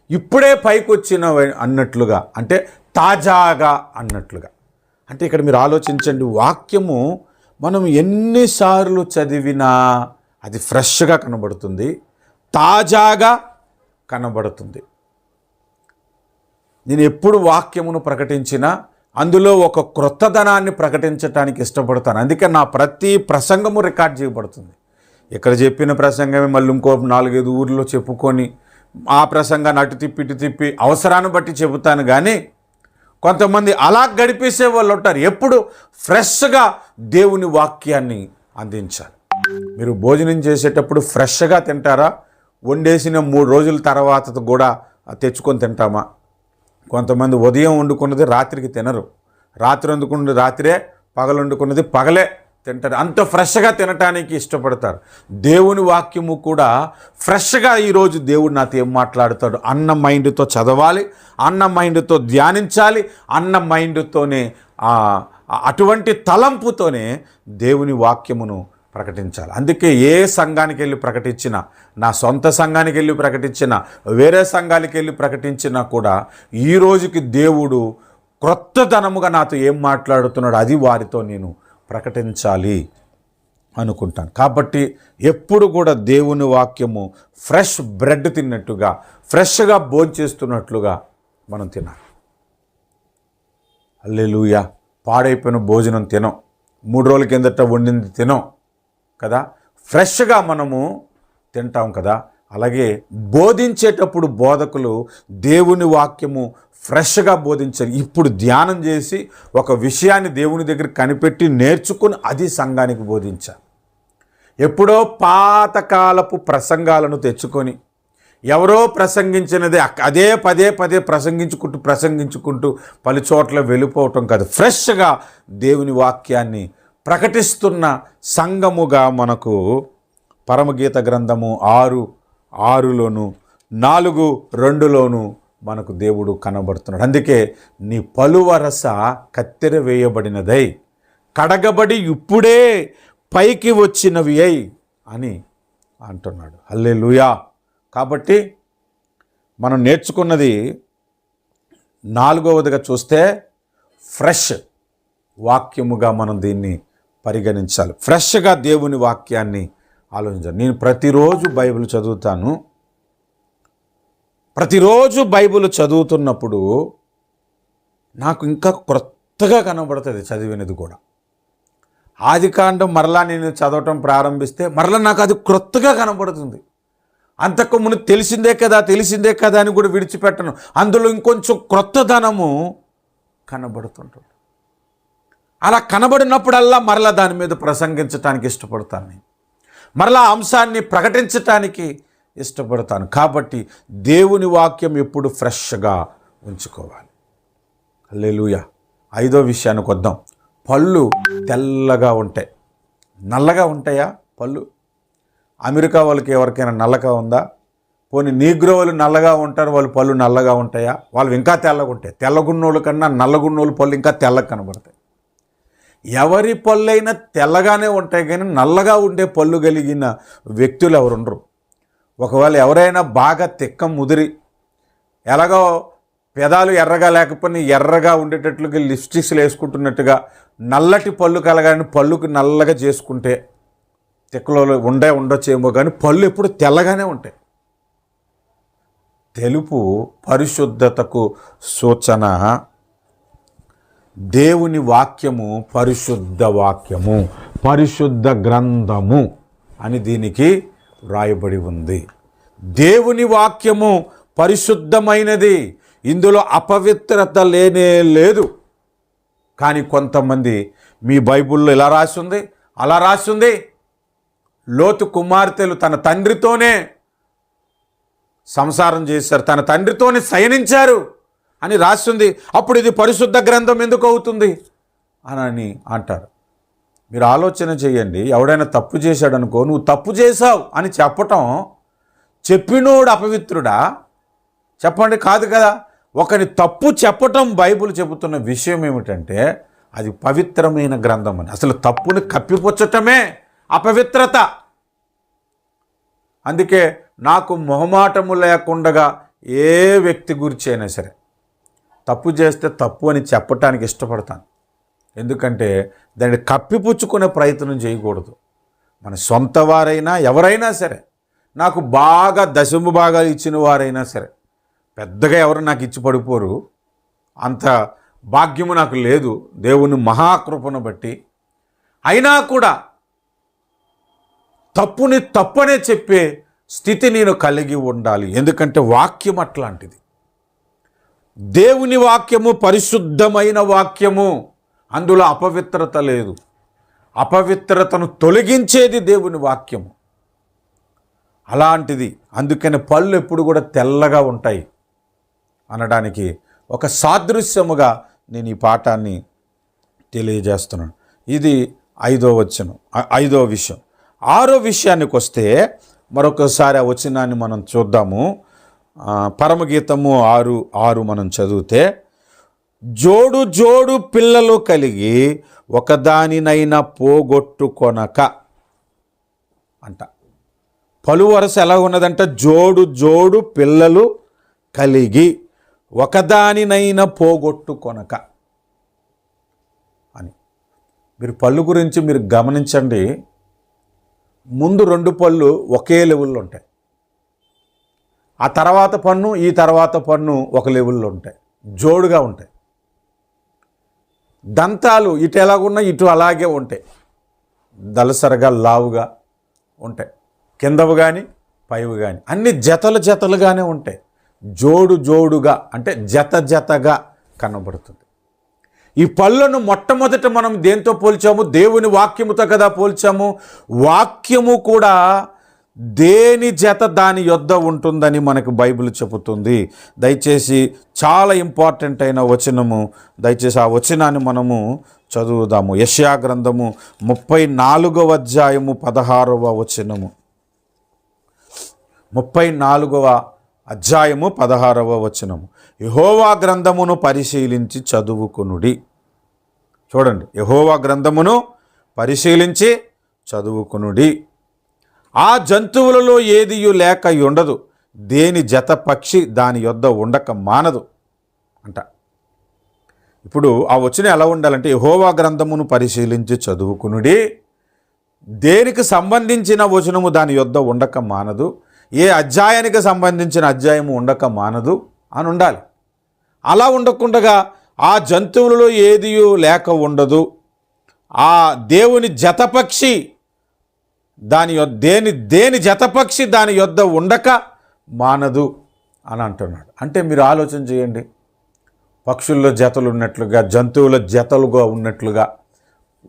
ఇప్పుడే పైకి వచ్చిన అన్నట్లుగా, అంటే తాజాగా అన్నట్లుగా. అంటే ఇక్కడ మీరు ఆలోచించండి, వాక్యము మనం ఎన్నిసార్లు చదివినా అది ఫ్రెష్గా కనబడుతుంది, తాజాగా కనబడుతుంది. నేను ఎప్పుడు వాక్యమును ప్రకటించినా అందులో ఒక క్రొత్తదనాన్ని ప్రకటించడానికి ఇష్టపడతాను. అందుకే నా ప్రతి ప్రసంగము రికార్డ్ చేయబడుతుంది. ఇక్కడ చెప్పిన ప్రసంగమే మళ్ళీ ఇంకో 4-5 ఊర్లో చెప్పుకొని ఆ ప్రసంగాన్ని అటు తిప్పి ఇటు తిప్పి అవసరాన్ని బట్టి చెబుతాను. కానీ కొంతమంది అలా గడిపేసే వాళ్ళు ఉంటారు. ఎప్పుడు ఫ్రెష్గా దేవుని వాక్యాన్ని అందించాలి. మీరు భోజనం చేసేటప్పుడు ఫ్రెష్గా తింటారా? వండేసిన 3 రోజుల తర్వాత కూడా తెచ్చుకొని తింటామా? కొంతమంది ఉదయం వండుకున్నది రాత్రికి తినరు, రాత్రి వండుకున్నది రాత్రే, పగలు వండుకున్నది పగలే తింటారు. అంత ఫ్రెష్గా తినటానికి ఇష్టపడతారు. దేవుని వాక్యము కూడా ఫ్రెష్గా ఈరోజు దేవుడు నాతో ఏం మాట్లాడుతాడు అన్న మైండ్తో చదవాలి, అన్న మైండ్తో ధ్యానించాలి, అన్న మైండ్తోనే అటువంటి తలంపుతోనే దేవుని వాక్యమును ప్రకటించాలి. అందుకే ఏ సంఘానికి వెళ్ళి ప్రకటించినా, నా సొంత సంఘానికి వెళ్ళి ప్రకటించినా, వేరే సంఘానికి వెళ్ళి ప్రకటించినా కూడా ఈ రోజుకి దేవుడు క్రొత్తదనముగా నాతో ఏం మాట్లాడుతున్నాడు అది వారితో నేను ప్రకటించాలి అనుకుంటాను. కాబట్టి ఎప్పుడు కూడా దేవుని వాక్యము ఫ్రెష్ బ్రెడ్ తిన్నట్టుగా, ఫ్రెష్గా భోంచేస్తున్నట్లుగా మనం తినాలి. హల్లెలూయా. పాడైపోయిన భోజనం తినం, 3 రోజుల కిందట వండింది తినం కదా, ఫ్రెష్గా మనము తింటాం కదా. అలాగే బోధించేటప్పుడు బోధకులు దేవుని వాక్యము ఫ్రెష్గా బోధించారు. ఇప్పుడు ధ్యానం చేసి ఒక విషయాన్ని దేవుని దగ్గర కనిపెట్టి నేర్చుకుని అది సంఘానికి బోధించారు. ఎప్పుడో పాతకాలపు ప్రసంగాలను తెచ్చుకొని ఎవరో ప్రసంగించినది అదే పదే ప్రసంగించుకుంటూ పలు చోట్ల వెళ్ళిపోవటం కాదు. ఫ్రెష్గా దేవుని వాక్యాన్ని ప్రకటిస్తున్న సంఘముగా మనకు పరమగీత గ్రంథము 6:6లోను 4:2లోను మనకు దేవుడు కనబడుతున్నాడు. అందుకే నీ పలువరస కత్తెర వేయబడినదై కడగబడి ఇప్పుడే పైకి వచ్చినవి అయి అని అంటున్నాడు. హల్లెలూయా. కాబట్టి మనం నేర్చుకున్నది 4వదిగా చూస్తే ఫ్రెష్ వాక్యముగా మనం దీన్ని పరిగణించాలి. ఫ్రెష్గా దేవుని వాక్యాన్ని ఆలోచించాలి. నేను ప్రతిరోజు బైబిల్ చదువుతాను. ప్రతిరోజు బైబిల్ చదువుతున్నప్పుడు నాకు ఇంకా క్రొత్తగా కనబడుతుంది చదివినది కూడా. ఆదికాండం మరలా నేను చదవటం ప్రారంభిస్తే మరలా నాకు అది క్రొత్తగా కనబడుతుంది. అంతకుముందు తెలిసిందే కదా అని కూడా విడిచిపెట్టను. అందులో ఇంకొంచెం క్రొత్తదనము కనబడుతుంటుంది. అలా కనబడినప్పుడల్లా మరలా దాని మీద ప్రసంగించడానికి ఇష్టపడతాను. నేను మరలా అంశాన్ని ప్రకటించటానికి ఇష్టపడతాను. కాబట్టి దేవుని వాక్యం ఎప్పుడు ఫ్రెష్గా ఉంచుకోవాలి. హల్లెలూయా. 5వ విషయానికి వద్దాం. పళ్ళు తెల్లగా ఉంటాయి. నల్లగా ఉంటాయా పళ్ళు? అమెరికా వాళ్ళకి ఎవరికైనా నల్లగా ఉందా? పోనీ నీగ్రో వాళ్ళు నల్లగా ఉంటారు, వాళ్ళు పళ్ళు నల్లగా ఉంటాయా? వాళ్ళు ఇంకా తెల్లగా ఉంటాయి. తెల్లగున్నోళ్ళ కన్నా నల్లగున్నోళ్ళు పళ్ళు ఇంకా తెల్లగా కనబడతాయి. ఎవరి పళ్ళైనా తెల్లగానే ఉంటాయి, కానీ నల్లగా ఉండే పళ్ళు కలిగిన వ్యక్తులు ఎవరుండరు. ఒకవేళ ఎవరైనా బాగా తిక్క ముదిరి ఎలాగో పెదాలు ఎర్రగా లేకపోయినా ఎర్రగా ఉండేటట్లుగా లిప్స్టిక్స్లు వేసుకుంటున్నట్టుగా నల్లటి పళ్ళు కలగాని పళ్ళుకి నల్లగా చేసుకుంటే తిక్కలో ఉండొచ్చేమో, కానీ పళ్ళు ఎప్పుడు తెల్లగానే ఉంటాయి. తెలుపు పరిశుద్ధతకు సూచన. దేవుని వాక్యము పరిశుద్ధ వాక్యము, పరిశుద్ధ గ్రంథము అని దీనికి వ్రాయబడి ఉంది. దేవుని వాక్యము పరిశుద్ధమైనది, ఇందులో అపవిత్రత లేనే లేదు. కానీ కొంతమంది మీ బైబిల్లో ఇలా రాసింది, అలా రాసింది. లోతు కుమార్తెలు తన తండ్రితోనే సంసారం చేశారు, తన తండ్రితోనే శయనించారు అని రాసింది. అప్పుడు ఇది పరిశుద్ధ గ్రంథం ఎందుకు అవుతుంది అని అంటారు. మీరు ఆలోచన చేయండి. ఎవడైనా తప్పు చేశాడు అనుకో, నువ్వు తప్పు చేశావు అని చెప్పటం చెప్పినోడు అపవిత్రుడా? చెప్పండి, కాదు కదా. ఒకని తప్పు చెప్పటం బైబిల్ చెబుతున్న విషయం ఏమిటంటే అది పవిత్రమైన గ్రంథం అని. అసలు తప్పుని కప్పిపుచ్చటమే అపవిత్రత. అందుకే నాకు మొహమాటము లేకుండా ఏ వ్యక్తి గురించి అయినా సరే తప్పు చేస్తే తప్పు అని చెప్పటానికి ఇష్టపడతాను. ఎందుకంటే దాన్ని కప్పిపుచ్చుకునే ప్రయత్నం చేయకూడదు. మన సొంత వారైనా ఎవరైనా సరే, నాకు బాగా దశమ భాగాలు ఇచ్చిన వారైనా సరే, పెద్దగా ఎవరు నాకు ఇచ్చి పడిపోరు, అంత భాగ్యము నాకు లేదు దేవుని మహాకృపను బట్టి. అయినా కూడా తప్పుని తప్పనే చెప్పే స్థితి నేను కలిగి ఉండాలి. ఎందుకంటే వాక్యం అట్లాంటిది. దేవుని వాక్యము పరిశుద్ధమైన వాక్యము, అందులో అపవిత్రత లేదు. అపవిత్రతను తొలగించేది దేవుని వాక్యము. అలాంటిది. అందుకని పళ్ళు ఎప్పుడు కూడా తెల్లగా ఉంటాయి అనడానికి ఒక సాదృశ్యముగా నేను ఈ పాఠాన్ని తెలియజేస్తున్నాను. ఇది 5వ వచనం, 5వ విషయం. 6వ విషయానికి వస్తే మరొకసారి ఆ వచనాన్ని మనం చూద్దాము. పరమగీతము 6:6 మనం చదివితే, జోడు జోడు పిల్లలు కలిగి ఒకదానినైనా పోగొట్టుకొనక అంట. పలు వరుస ఎలా ఉన్నదంట? జోడు జోడు పిల్లలు కలిగి ఒకదానినైనా పోగొట్టుకొనక అని. మీరు పళ్ళు గురించి మీరు గమనించండి. ముందు 2 పళ్ళు ఒకే లెవెల్లో ఉంటాయి, ఆ తర్వాత పన్ను ఈ తర్వాత పన్ను ఒక లెవెల్లో ఉంటాయి, జోడుగా ఉంటాయి. దంతాలు ఇటు ఎలాగున్నా ఇటు అలాగే ఉంటాయి, దలసరగా లావుగా ఉంటాయి. కిందవి కానీ పైవి కానీ అన్ని జతలు జతలుగానే ఉంటాయి. జోడు జోడుగా అంటే జత జతగా కనబడుతుంది. ఈ పళ్ళను మొట్టమొదట మనం దేంతో పోల్చాము? దేవుని వాక్యముతో కదా పోల్చాము. వాక్యము కూడా దేని జత దాని యొద్ద ఉంటుందని మనకు బైబిల్ చెబుతుంది. దయచేసి చాలా ఇంపార్టెంట్ అయిన వచనము, దయచేసి ఆ వచనాన్ని మనము చదువుదాము. యెషయా గ్రంథము 34వ అధ్యాయము 16వ వచనము. 34వ అధ్యాయము 16వ వచనము. యెహోవా గ్రంథమును పరిశీలించి చదువుకొనుడి. చూడండి, యెహోవా గ్రంథమును పరిశీలించి చదువుకొనుడి. ఆ జంతువులలో ఏదియు లేక ఉండదు, దేని జత పక్షి దాని యొద్ద ఉండక మానదు అంట. ఇప్పుడు ఆ వచనం ఎలా ఉండాలంటే, యెహోవా గ్రంథమును పరిశీలించి చదువుకొనుడి, దేనికి సంబంధించిన వచనము దాని యొద్ద ఉండక మానదు, ఏ అధ్యాయానికి సంబంధించిన అధ్యాయము ఉండక మానదు అని ఉండాలి. అలా ఉండకుండగా ఆ జంతువులలో ఏదియు లేక ఉండదు, ఆ దేవుని జతపక్షి దేని జతపక్షి దాని యొద్ద ఉండక మానదు అని అంటున్నాడు. అంటే మీరు ఆలోచన చేయండి, పక్షుల్లో జతలు ఉన్నట్లుగా జంతువుల జతలుగా ఉన్నట్లుగా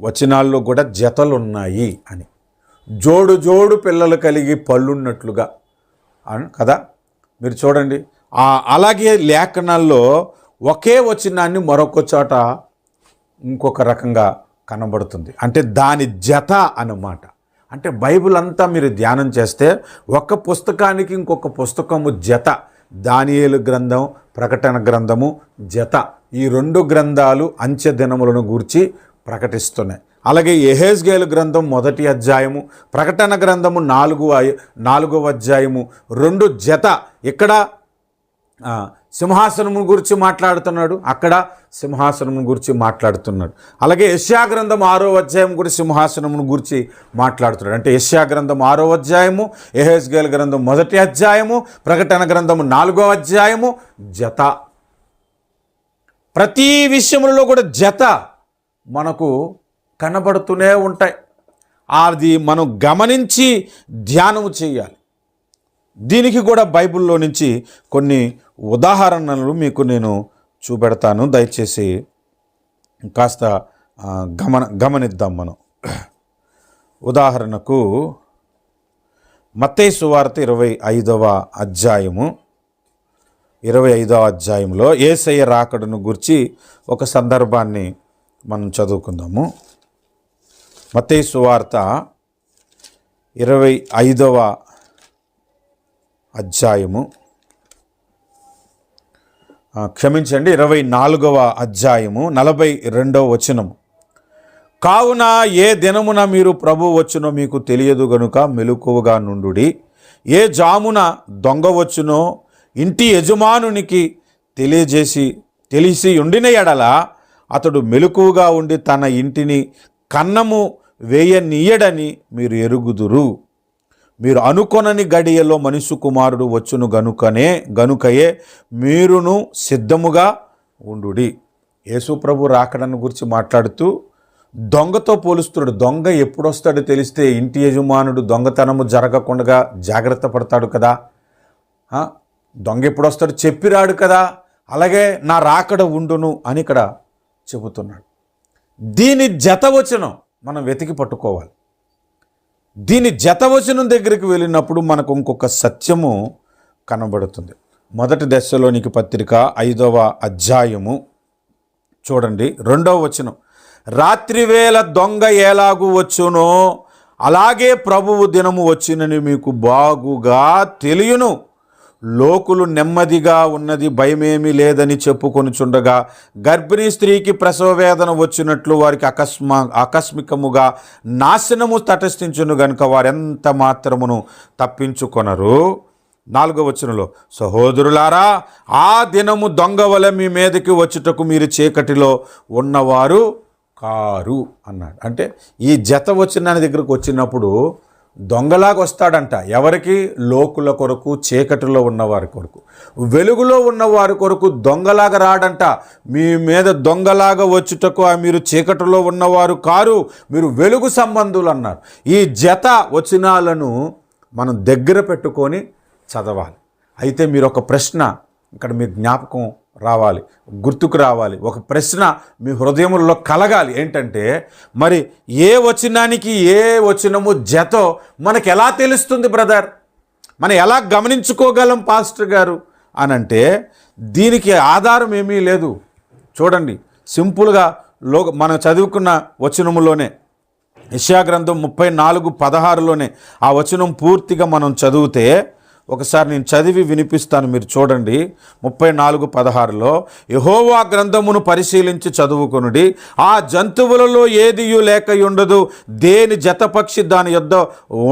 వచనాల్లో కూడా జతలు ఉన్నాయి అని. జోడు జోడు పిల్లలు కలిగి పళ్ళున్నట్లుగా అని కదా. మీరు చూడండి, అలాగే లేఖనాల్లో ఒకే వచనాన్ని మరొక చోట ఇంకొక రకంగా కనబడుతుంది. అంటే దాని జత అన్నమాట. అంటే బైబిల్ అంతా మీరు ధ్యానం చేస్తే ఒక పుస్తకానికి ఇంకొక పుస్తకము జత. దానియేలు గ్రంథం, ప్రకటన గ్రంథము జత. ఈ 2 గ్రంథాలు అంచె దినములను గూర్చి ప్రకటిస్తున్నాయి. అలాగే యెహెజ్కేలు గ్రంథం 1వ అధ్యాయము, ప్రకటన గ్రంథము 4వ అధ్యాయము 2 జత. ఇక్కడ సింహాసనము గురించి మాట్లాడుతున్నాడు, అక్కడ సింహాసనము గురించి మాట్లాడుతున్నాడు. అలాగే యెషయా గ్రంథం 6వ అధ్యాయం కూడా సింహాసనమును గురించి మాట్లాడుతున్నాడు. అంటే యెషయా గ్రంథం 6వ అధ్యాయము, యెహెజ్కేలు గ్రంథం 1వ అధ్యాయము, ప్రకటన గ్రంథము 4వ అధ్యాయము జత. ప్రతి విషయంలో కూడా జత మనకు కనబడుతూనే ఉంటాయి. అది మనం గమనించి ధ్యానము చేయాలి. దీనికి కూడా బైబిల్లో నుంచి కొన్ని ఉదాహరణలు మీకు నేను చూపెడతాను. దయచేసి కాస్త గమనిద్దాం మనం. ఉదాహరణకు మత్తయి సువార్త 25వ అధ్యాయము 25వ అధ్యాయంలో యేసయ్య రాకడను గురించి ఒక సందర్భాన్ని మనం చదువుకుందాము. మత్తయి సువార్త 25వ అధ్యాయము, క్షమించండి 24వ అధ్యాయము 42వ వచనము. కావున ఏ దినమున మీరు ప్రభు వచ్చునో మీకు తెలియదు గనుక మెలకువగా నుండుడి. ఏ జామున దొంగ వచ్చునో ఇంటి యజమానునికి తెలిసి ఉండిన ఎడల అతడు మెలకువగా ఉండి తన ఇంటిని కన్నము వేయనీయడని మీరు ఎరుగుదురు. మీరు అనుకొనని గడియలో మనుష్య కుమారుడు వచ్చును గనుకయే మీరును సిద్ధముగా ఉండుడి. యేసు ప్రభు రాకడను గురించి మాట్లాడుతూ దొంగతో పోలుస్తున్నాడు. దొంగ ఎప్పుడు వస్తాడో తెలిస్తే ఇంటి యజమానుడు దొంగతనము జరగకుండా జాగ్రత్త పడతాడు కదా. దొంగ ఎప్పుడు వస్తాడు చెప్పిరాడు కదా. అలాగే నా రాకడ ఉండును అని ఇక్కడ చెబుతున్నాడు. దీని జతవచనం మనం వెతికి పట్టుకోవాలి. దీని జతవచనం దగ్గరికి వెళ్ళినప్పుడు మనకు ఇంకొక సత్యము కనబడుతుంది. 1 దెస్సలోనికి పత్రిక 5వ అధ్యాయము చూడండి, 2వ వచనం. రాత్రివేళ దొంగ ఎలాగూ వచ్చునో అలాగే ప్రభువు దినము వచ్చినని మీకు బాగుగా తెలియను. లోకులు నెమ్మదిగా ఉన్నది భయమేమీ లేదని చెప్పుకొనుచుండగా గర్భిణీ స్త్రీకి ప్రసవ వేదన వచ్చినట్లు వారికి ఆకస్మికముగా నాశనము తటస్థించును గనుక వారెంత మాత్రమును తప్పించుకొనరు. 4వ వచనంలో, సహోదరులారా, ఆ దినము దొంగ వలె మీ మీదకి వచ్చుటకు మీరు చీకటిలో ఉన్నవారు కారు అన్నాడు. అంటే ఈ జత వచ్చిన దగ్గరకు వచ్చినప్పుడు దొంగలాగా వస్తాడంట. ఎవరికి? లోకుల కొరకు, చీకటిలో ఉన్నవారి కొరకు. వెలుగులో ఉన్నవారి కొరకు దొంగలాగా రాడంట. మీ మీద దొంగలాగా వచ్చుటకు మీరు చీకటిలో ఉన్నవారు కారు, మీరు వెలుగు సంబంధులు అన్నారు. ఈ జత వచనాలను మనం దగ్గర పెట్టుకొని చదవాలి. అయితే మీరు ఒక ప్రశ్న ఇక్కడ మీ జ్ఞాపకం రావాలి, గుర్తుకు రావాలి. ఒక ప్రశ్న మీ హృదయంలో కలగాలి. ఏంటంటే, మరి ఏ వచనానికి ఏ వచనము జతో మనకు ఎలా తెలుస్తుంది బ్రదర్? మనం ఎలా గమనించుకోగలం పాస్టర్ గారు అనంటే, దీనికి ఆధారం ఏమీ లేదు. చూడండి, సింపుల్గా మనం చదువుకున్న వచనములోనే యెషయా గ్రంథం 34:16లోనే ఆ వచనం పూర్తిగా మనం చదివితే, ఒకసారి నేను చదివి వినిపిస్తాను, మీరు చూడండి. 34:16లో, యెహోవా గ్రంథమును పరిశీలించి చదువుకొనుడి, ఆ జంతువులలో ఏదియు లేకయుండదు, దేని జతపక్షి దాని యొద్ద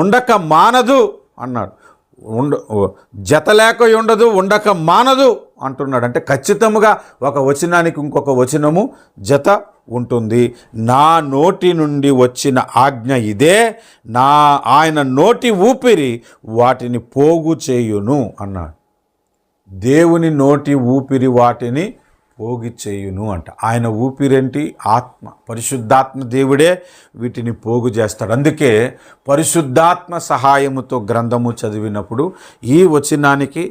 ఉండక మానదు అన్నాడు. జత లేక ఉండదు, ఉండక మానదు అంటున్నాడు. అంటే ఖచ్చితంగా ఒక వచనానికి ఇంకొక వచనము జత ఉంటుంది. నా నోటి నుండి వచ్చిన ఆజ్ఞ ఇదే, ఆయన నోటి ఊపిరి వాటిని పోగు చేయును అన్నాడు. దేవుని నోటి ఊపిరి వాటిని పోగి చేయును అంట. ఆయన ఊపిరేంటి? ఆత్మ, పరిశుద్ధాత్మ దేవుడే వీటిని పోగు చేస్తాడు. అందుకే పరిశుద్ధాత్మ సహాయముతో గ్రంథము చదివినప్పుడు ఈ వచనానికి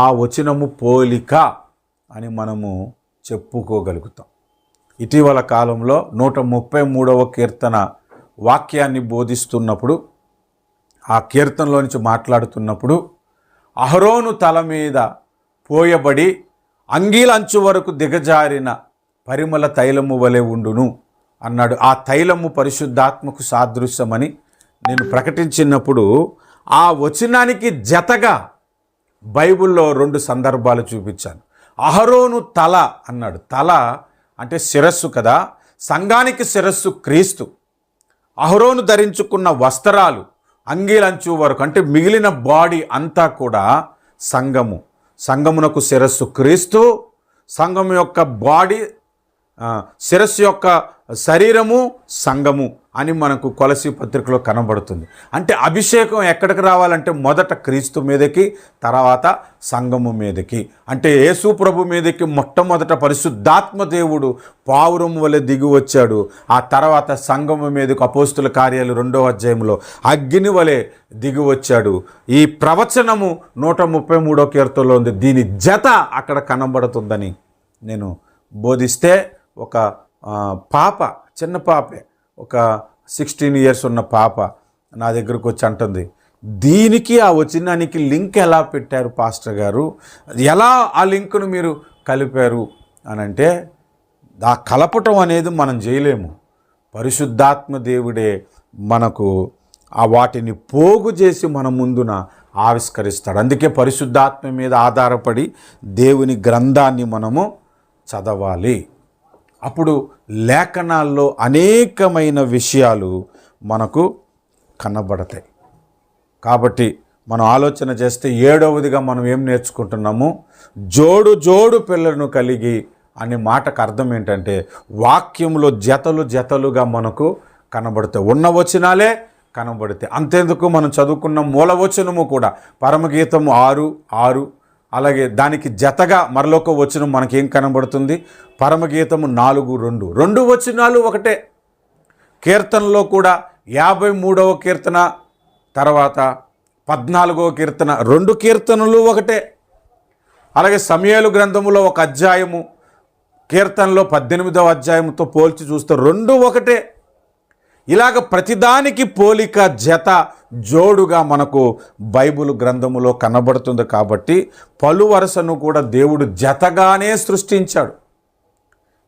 ఆ వచనము పోలిక అని మనము చెప్పుకోగలుగుతాం. ఇటీవల కాలంలో 133వ కీర్తన వాక్యాన్ని బోధిస్తున్నప్పుడు, ఆ కీర్తనలో నుంచి మాట్లాడుతున్నప్పుడు, అహరోను తల మీద పోయబడి అంగీల అంచు వరకు దిగజారిన పరిమళ తైలము వలె ఉండును అన్నాడు. ఆ తైలము పరిశుద్ధాత్మకు సాదృశ్యమని నేను ప్రకటించినప్పుడు, ఆ వచనానికి జతగా బైబిల్లో 2 సందర్భాలు చూపించాను. అహరోను తల అన్నాడు. తల అంటే శిరస్సు కదా, సంఘానికి శిరస్సు క్రీస్తు. అహరోను ధరించుకున్న వస్త్రాలు అంగీలంచు వరకు, అంటే మిగిలిన బాడీ అంతా కూడా సంఘము. సంఘమునకు శిరస్సు క్రీస్తు, సంఘం యొక్క బాడీ, శిరస్సు యొక్క శరీరము సంఘము అని మనకు కొలసీ పత్రికలో కనబడుతుంది. అంటే అభిషేకం ఎక్కడికి రావాలంటే మొదట క్రీస్తు మీదకి, తర్వాత సంఘము మీదకి. అంటే యేసు ప్రభు మీదకి మొట్టమొదట పరిశుద్ధాత్మ దేవుడు పావురం వలె దిగి వచ్చాడు. ఆ తర్వాత సంఘము మీదకు అపోస్తుల కార్యాలు 2వ అధ్యాయంలో అగ్ని వలె దిగి వచ్చాడు. ఈ ప్రవచనము 133వ కీర్తనలో ఉంది. దీని జత అక్కడ కనబడుతుందని నేను బోధిస్తే, ఒక పాప, చిన్న పాపే, ఒక 16 years ఉన్న పాప నా దగ్గరకు వచ్చి అంటుంది, దీనికి ఆ వచనానికి లింక్ ఎలా పెట్టారు పాస్టర్ గారు, ఎలా ఆ లింకును మీరు కలిపారు అని అంటే, ఆ కలపటం అనేది మనం చేయలేము. పరిశుద్ధాత్మ దేవుడే మనకు ఆ వాటిని పోగు చేసి మన ముందున ఆవిష్కరిస్తాడు. అందుకే పరిశుద్ధాత్మ మీద ఆధారపడి దేవుని గ్రంథాన్ని మనము చదవాలి. అప్పుడు లేఖనాల్లో అనేకమైన విషయాలు మనకు కనబడతాయి. కాబట్టి మనం ఆలోచన చేస్తే 7వదిగా మనం ఏం నేర్చుకుంటున్నాము? జోడు జోడు పిల్లలను కలిగి అనే మాటకు అర్థం ఏంటంటే, వాక్యంలో జతలు జతలుగా మనకు కనబడతాయి, ఉన్న వచనాలే కనబడతాయి. అంతేందుకు మనం చదువుకున్న మూలవచనము కూడా పరమగీతము 6:6, అలాగే దానికి జతగా మరొక వచనం మనకేం కనబడుతుంది, పరమగీతము 4:2. 2 వచనాలు ఒకటే. కీర్తనలో కూడా 53వ కీర్తన తర్వాత 14వ కీర్తన 2 కీర్తనలు ఒకటే. అలాగే సమూయేలు గ్రంథములో ఒక అధ్యాయము కీర్తనలో 18వ అధ్యాయంతో పోల్చి చూస్తే 2 ఒకటే. ఇలాగ ప్రతిదానికి పోలిక జత జోడుగా మనకు బైబిల్ గ్రంథములో కనబడుతుంది. కాబట్టి పలు వరుసను కూడా దేవుడు జతగానే సృష్టించాడు.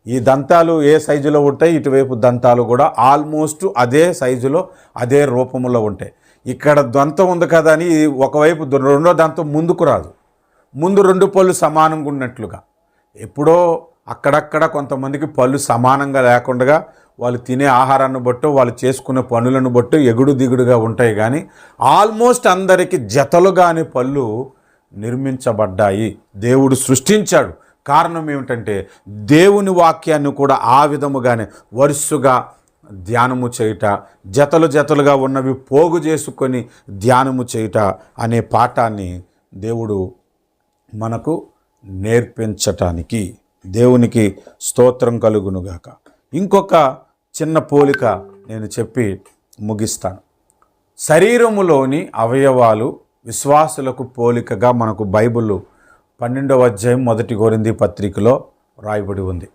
ఈ దంతాలు ఏ సైజులో ఉంటాయి, ఇటువైపు దంతాలు కూడా ఆల్మోస్ట్ అదే సైజులో అదే రూపంలో ఉంటాయి. ఇక్కడ దంతం ఉంది కదా అని ఒకవైపు రెండో దంతం ముందుకు రాదు, ముందు 2 పళ్ళు సమానంగా ఉన్నట్లుగా. ఎప్పుడో అక్కడక్కడ కొంతమందికి పళ్ళు సమానంగా లేకుండా వాళ్ళు తినే ఆహారాన్ని బట్టి వాళ్ళు చేసుకునే పనులను బట్టి ఎగుడు దిగుడుగా ఉంటాయి. కానీ ఆల్మోస్ట్ అందరికీ జతలుగానే పళ్ళు నిర్మించబడ్డాయి, దేవుడు సృష్టించాడు. కారణం ఏమిటంటే దేవుని వాక్యాన్ని కూడా ఆ విధముగానే వరుసగా ధ్యానము చేయుట, జతలు జతలుగా ఉన్నవి పోగు చేసుకొని ధ్యానము చేయుట అనే పాఠాన్ని దేవుడు మనకు నేర్పించటానికి. దేవునికి స్తోత్రం కలుగునుగాక. ఇంకొక చిన్న పోలిక నేను చెప్పి ముగిస్తాను. శరీరములోని అవయవాలు విశ్వాసులకు పోలికగా మనకు బైబిల్ 12వ అధ్యాయం 1 కొరింథీ పత్రికలో రాయబడి ఉంది.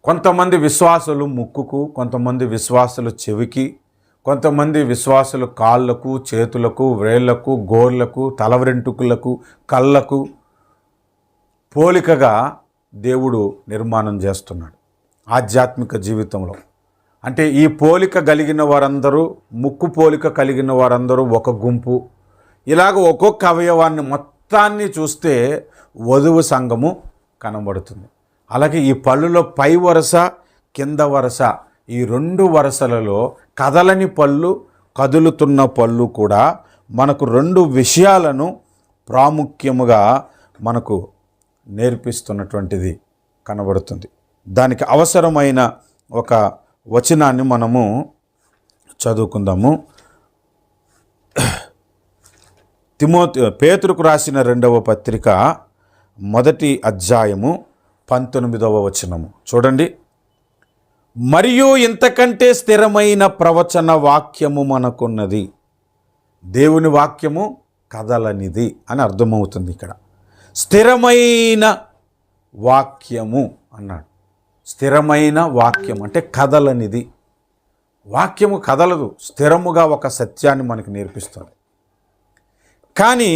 కొంతమంది విశ్వాసులు ముక్కుకు, కొంతమంది విశ్వాసులు చెవికి, కొంతమంది విశ్వాసులు కాళ్ళకు, చేతులకు, వేళ్లకు, గోర్లకు, తల వెంట్రుకలకు, కళ్ళకు పోలికగా దేవుడు నిర్మాణం చేస్తున్నాడు ఆధ్యాత్మిక జీవితంలో. అంటే ఈ పోలిక కలిగిన వారందరూ, ముక్కు పోలిక కలిగిన వారందరూ ఒక గుంపు. ఇలాగ ఒక్కొక్క అవయవాన్ని మొత్తాన్ని చూస్తే వధువు సంఘము కనబడుతుంది. అలాగే ఈ పళ్ళులో పై వరుస, కింద వరుస, ఈ 2 వరుసలలో కదలని పళ్ళు, కదులుతున్న పళ్ళు కూడా మనకు 2 విషయాలను ప్రాముఖ్యముగా మనకు నేర్పిస్తున్నటువంటిది కనబడుతుంది. దానికి అవసరమైన ఒక వచనాన్ని మనము చదువుకుందాము. పేతురుకు రాసిన 2వ పత్రిక 1వ అధ్యాయము 19వ వచనము చూడండి. మరియు ఇంతకంటే స్థిరమైన ప్రవచన వాక్యము మనకున్నది. దేవుని వాక్యము కదలనిది అని అర్థమవుతుంది. ఇక్కడ స్థిరమైన వాక్యము అన్నాడు. స్థిరమైన వాక్యం అంటే కదలనిది. వాక్యము కదలదు, స్థిరముగా ఒక సత్యాన్ని మనకు నేర్పిస్తుంది. కానీ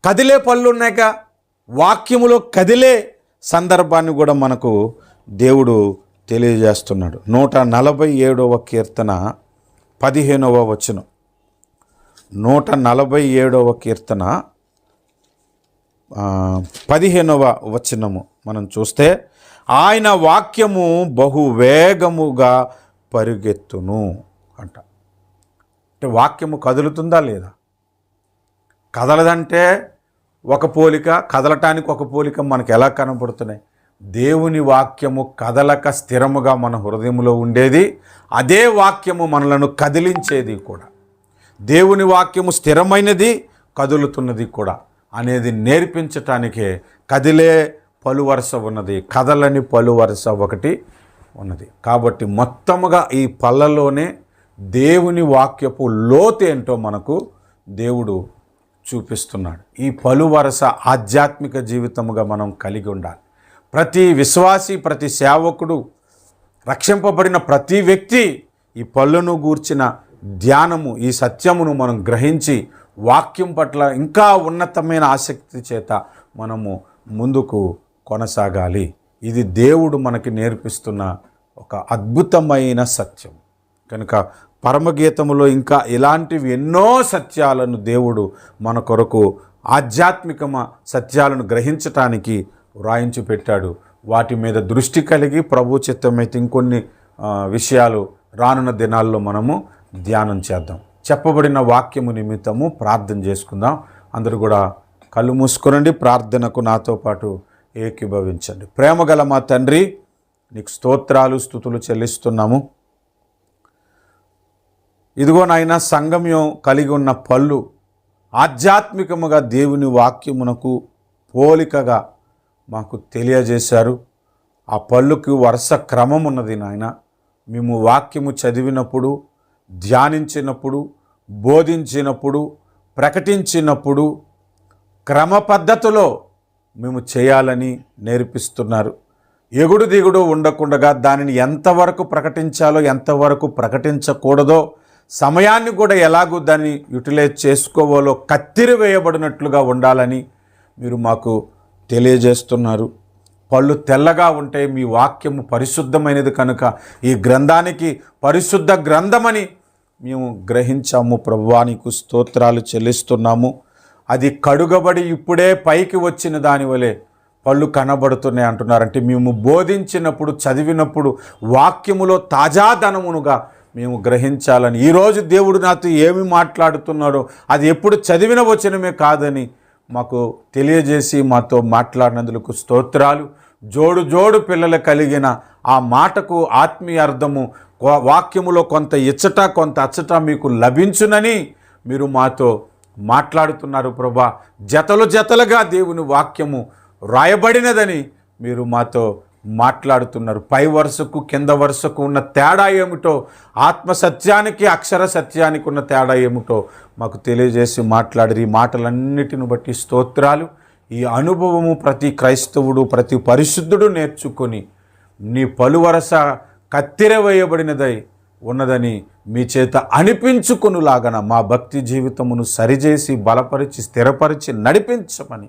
కదిలే పళ్ళు ఉన్నాయిగా, వాక్యములో కదిలే సందర్భాన్ని కూడా మనకు దేవుడు తెలియజేస్తున్నాడు. 147వ కీర్తన 15వ వచనం. 147వ కీర్తన 15వ వచనము మనం చూస్తే, ఆయన వాక్యము బహు వేగముగా పరుగెత్తును అంట. అంటే వాక్యము కదులుతుందా లేదా? కదలదంటే ఒక పోలిక, కదలటానికి ఒక పోలిక మనకు ఎలా కనబడుతున్నాయి? దేవుని వాక్యము కదలక స్థిరముగా మన హృదయంలో ఉండేది, అదే వాక్యము మనలను కదిలించేది కూడా. దేవుని వాక్యము స్థిరమైనది, కదులుతున్నది కూడా అనేది నేర్పించటానికే కదిలే పలువరుస ఉన్నది, కదలని పలువరుస ఒకటి ఉన్నది. కాబట్టి మొత్తముగా ఈ పళ్ళలోనే దేవుని వాక్యపు లోతేంటో మనకు దేవుడు చూపిస్తున్నాడు. ఈ పలువరుస ఆధ్యాత్మిక జీవితముగా మనం కలిగి ఉండాలి. ప్రతి విశ్వాసి, ప్రతి సేవకుడు, రక్షింపబడిన ప్రతి వ్యక్తి ఈ పళ్ళను గూర్చిన ధ్యానము, ఈ సత్యమును మనం గ్రహించి వాక్యం పట్ల ఇంకా ఉన్నతమైన ఆసక్తి చేత మనము ముందుకు కొనసాగాలి. ఇది దేవుడు మనకి నేర్పిస్తున్న ఒక అద్భుతమైన సత్యం. కనుక పరమగీతములో ఇంకా ఇలాంటివి ఎన్నో సత్యాలను దేవుడు మన కొరకు ఆధ్యాత్మిక సత్యాలను గ్రహించటానికి వ్రాయించి పెట్టాడు. వాటి మీద దృష్టి కలిగి ప్రభు చిత్తమైతే ఇంకొన్ని విషయాలు రానున్న దినాల్లో మనము ధ్యానం చేద్దాం. చెప్పబడిన వాక్యము నిమిత్తము ప్రార్థన చేసుకుందాం. అందరూ కూడా కళ్ళు మూసుకొనండి, ప్రార్థనకు నాతో పాటు ఏకీభవించండి. ప్రేమగల మా తండ్రి, నీకు స్తోత్రాలు స్తుతులు చెల్లిస్తున్నాము. ఇదిగో నాయన సంగమ్యం కలిగి ఉన్న పళ్ళు ఆధ్యాత్మికముగా దేవుని వాక్యమునకు పోలికగా మాకు తెలియజేశారు. ఆ పళ్ళుకి వరుస క్రమం ఉన్నది నాయన. మేము వాక్యము చదివినప్పుడు, ధ్యానించినప్పుడు, బోధించినప్పుడు, ప్రకటించినప్పుడు క్రమ పద్ధతిలో మేము చేయాలని నేర్పిస్తున్నారు. ఎగుడు దిగుడు ఉండకుండా దానిని ఎంతవరకు ప్రకటించాలో, ఎంతవరకు ప్రకటించకూడదో, సమయాన్ని కూడా ఎలాగూ దాన్ని యూటిలైజ్ చేసుకోవాలో కత్తిరి వేయబడినట్లుగా ఉండాలని మీరు మాకు తెలియజేస్తున్నారు. పళ్ళు తెల్లగా ఉంటే మీ వాక్యము పరిశుద్ధమైనది కనుక ఈ గ్రంథానికి పరిశుద్ధ గ్రంథమని మేము గ్రహించాము. ప్రభువా నీకు స్తోత్రాలు చెల్లిస్తున్నాము. అది కడుగబడి ఇప్పుడే పైకి వచ్చిన దాని వలె పళ్ళు కనబడుతున్నాయి అంటున్నారంటే మేము బోధించినప్పుడు, చదివినప్పుడు వాక్యములో తాజాదనమునుగా మేము గ్రహించాలని, ఈరోజు దేవుడు నాతో ఏమి మాట్లాడుతున్నాడో అది ఎప్పుడు చదివిన వచనమే కాదని మాకు తెలియజేసి మాతో మాట్లాడినందుకు స్తోత్రాలు. జోడు జోడు పిల్లలు కలిగిన ఆ మాటకు ఆత్మీయ అర్థము వాక్యములో కొంత ఇచ్చట కొంత అచ్చట మీకు లభించునని మీరు మాతో మాట్లాడుతున్నారు ప్రభా. జతలు జతలుగా దేవుని వాక్యము రాయబడినదని మీరు మాతో మాట్లాడుతున్నారు. పై వరుసకు కింద వరుసకు ఉన్న తేడా ఏమిటో, ఆత్మ సత్యానికి అక్షర సత్యానికి ఉన్న తేడా ఏమిటో మాకు తెలియజేసి మాట్లాడి ఈ మాటలన్నిటిని బట్టి స్తోత్రాలు. ఈ అనుభవము ప్రతి క్రైస్తవుడు, ప్రతి పరిశుద్ధుడు నేర్చుకొని నీ పలువరస కత్తిర వేయబడినదై ఉన్నదని మీ చేత అనిపించుకొనులాగన మా భక్తి జీవితమును సరిచేసి బలపరిచి స్థిరపరిచి నడిపించమని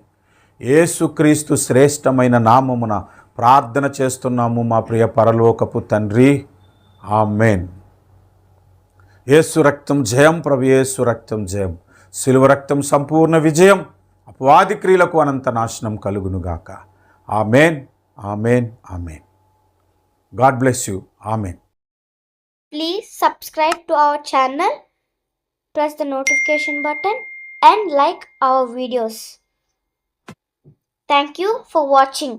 యేసుక్రీస్తు శ్రేష్టమైన నామమున ప్రార్థన చేస్తున్నాము మా ప్రియ పరలోకపు తండ్రి. ఆమేన్. యేసు రక్తం జయం, ప్రభు యేసు రక్తం జయం, శిలువ రక్తం సంపూర్ణ విజయం, అపవాది క్రియలకు అనంత నాశనం కలుగునుగాక. Amen, amen, amen. God bless you. Amen. Please subscribe to our channel, press the notification button and like our videos. Thank you for watching.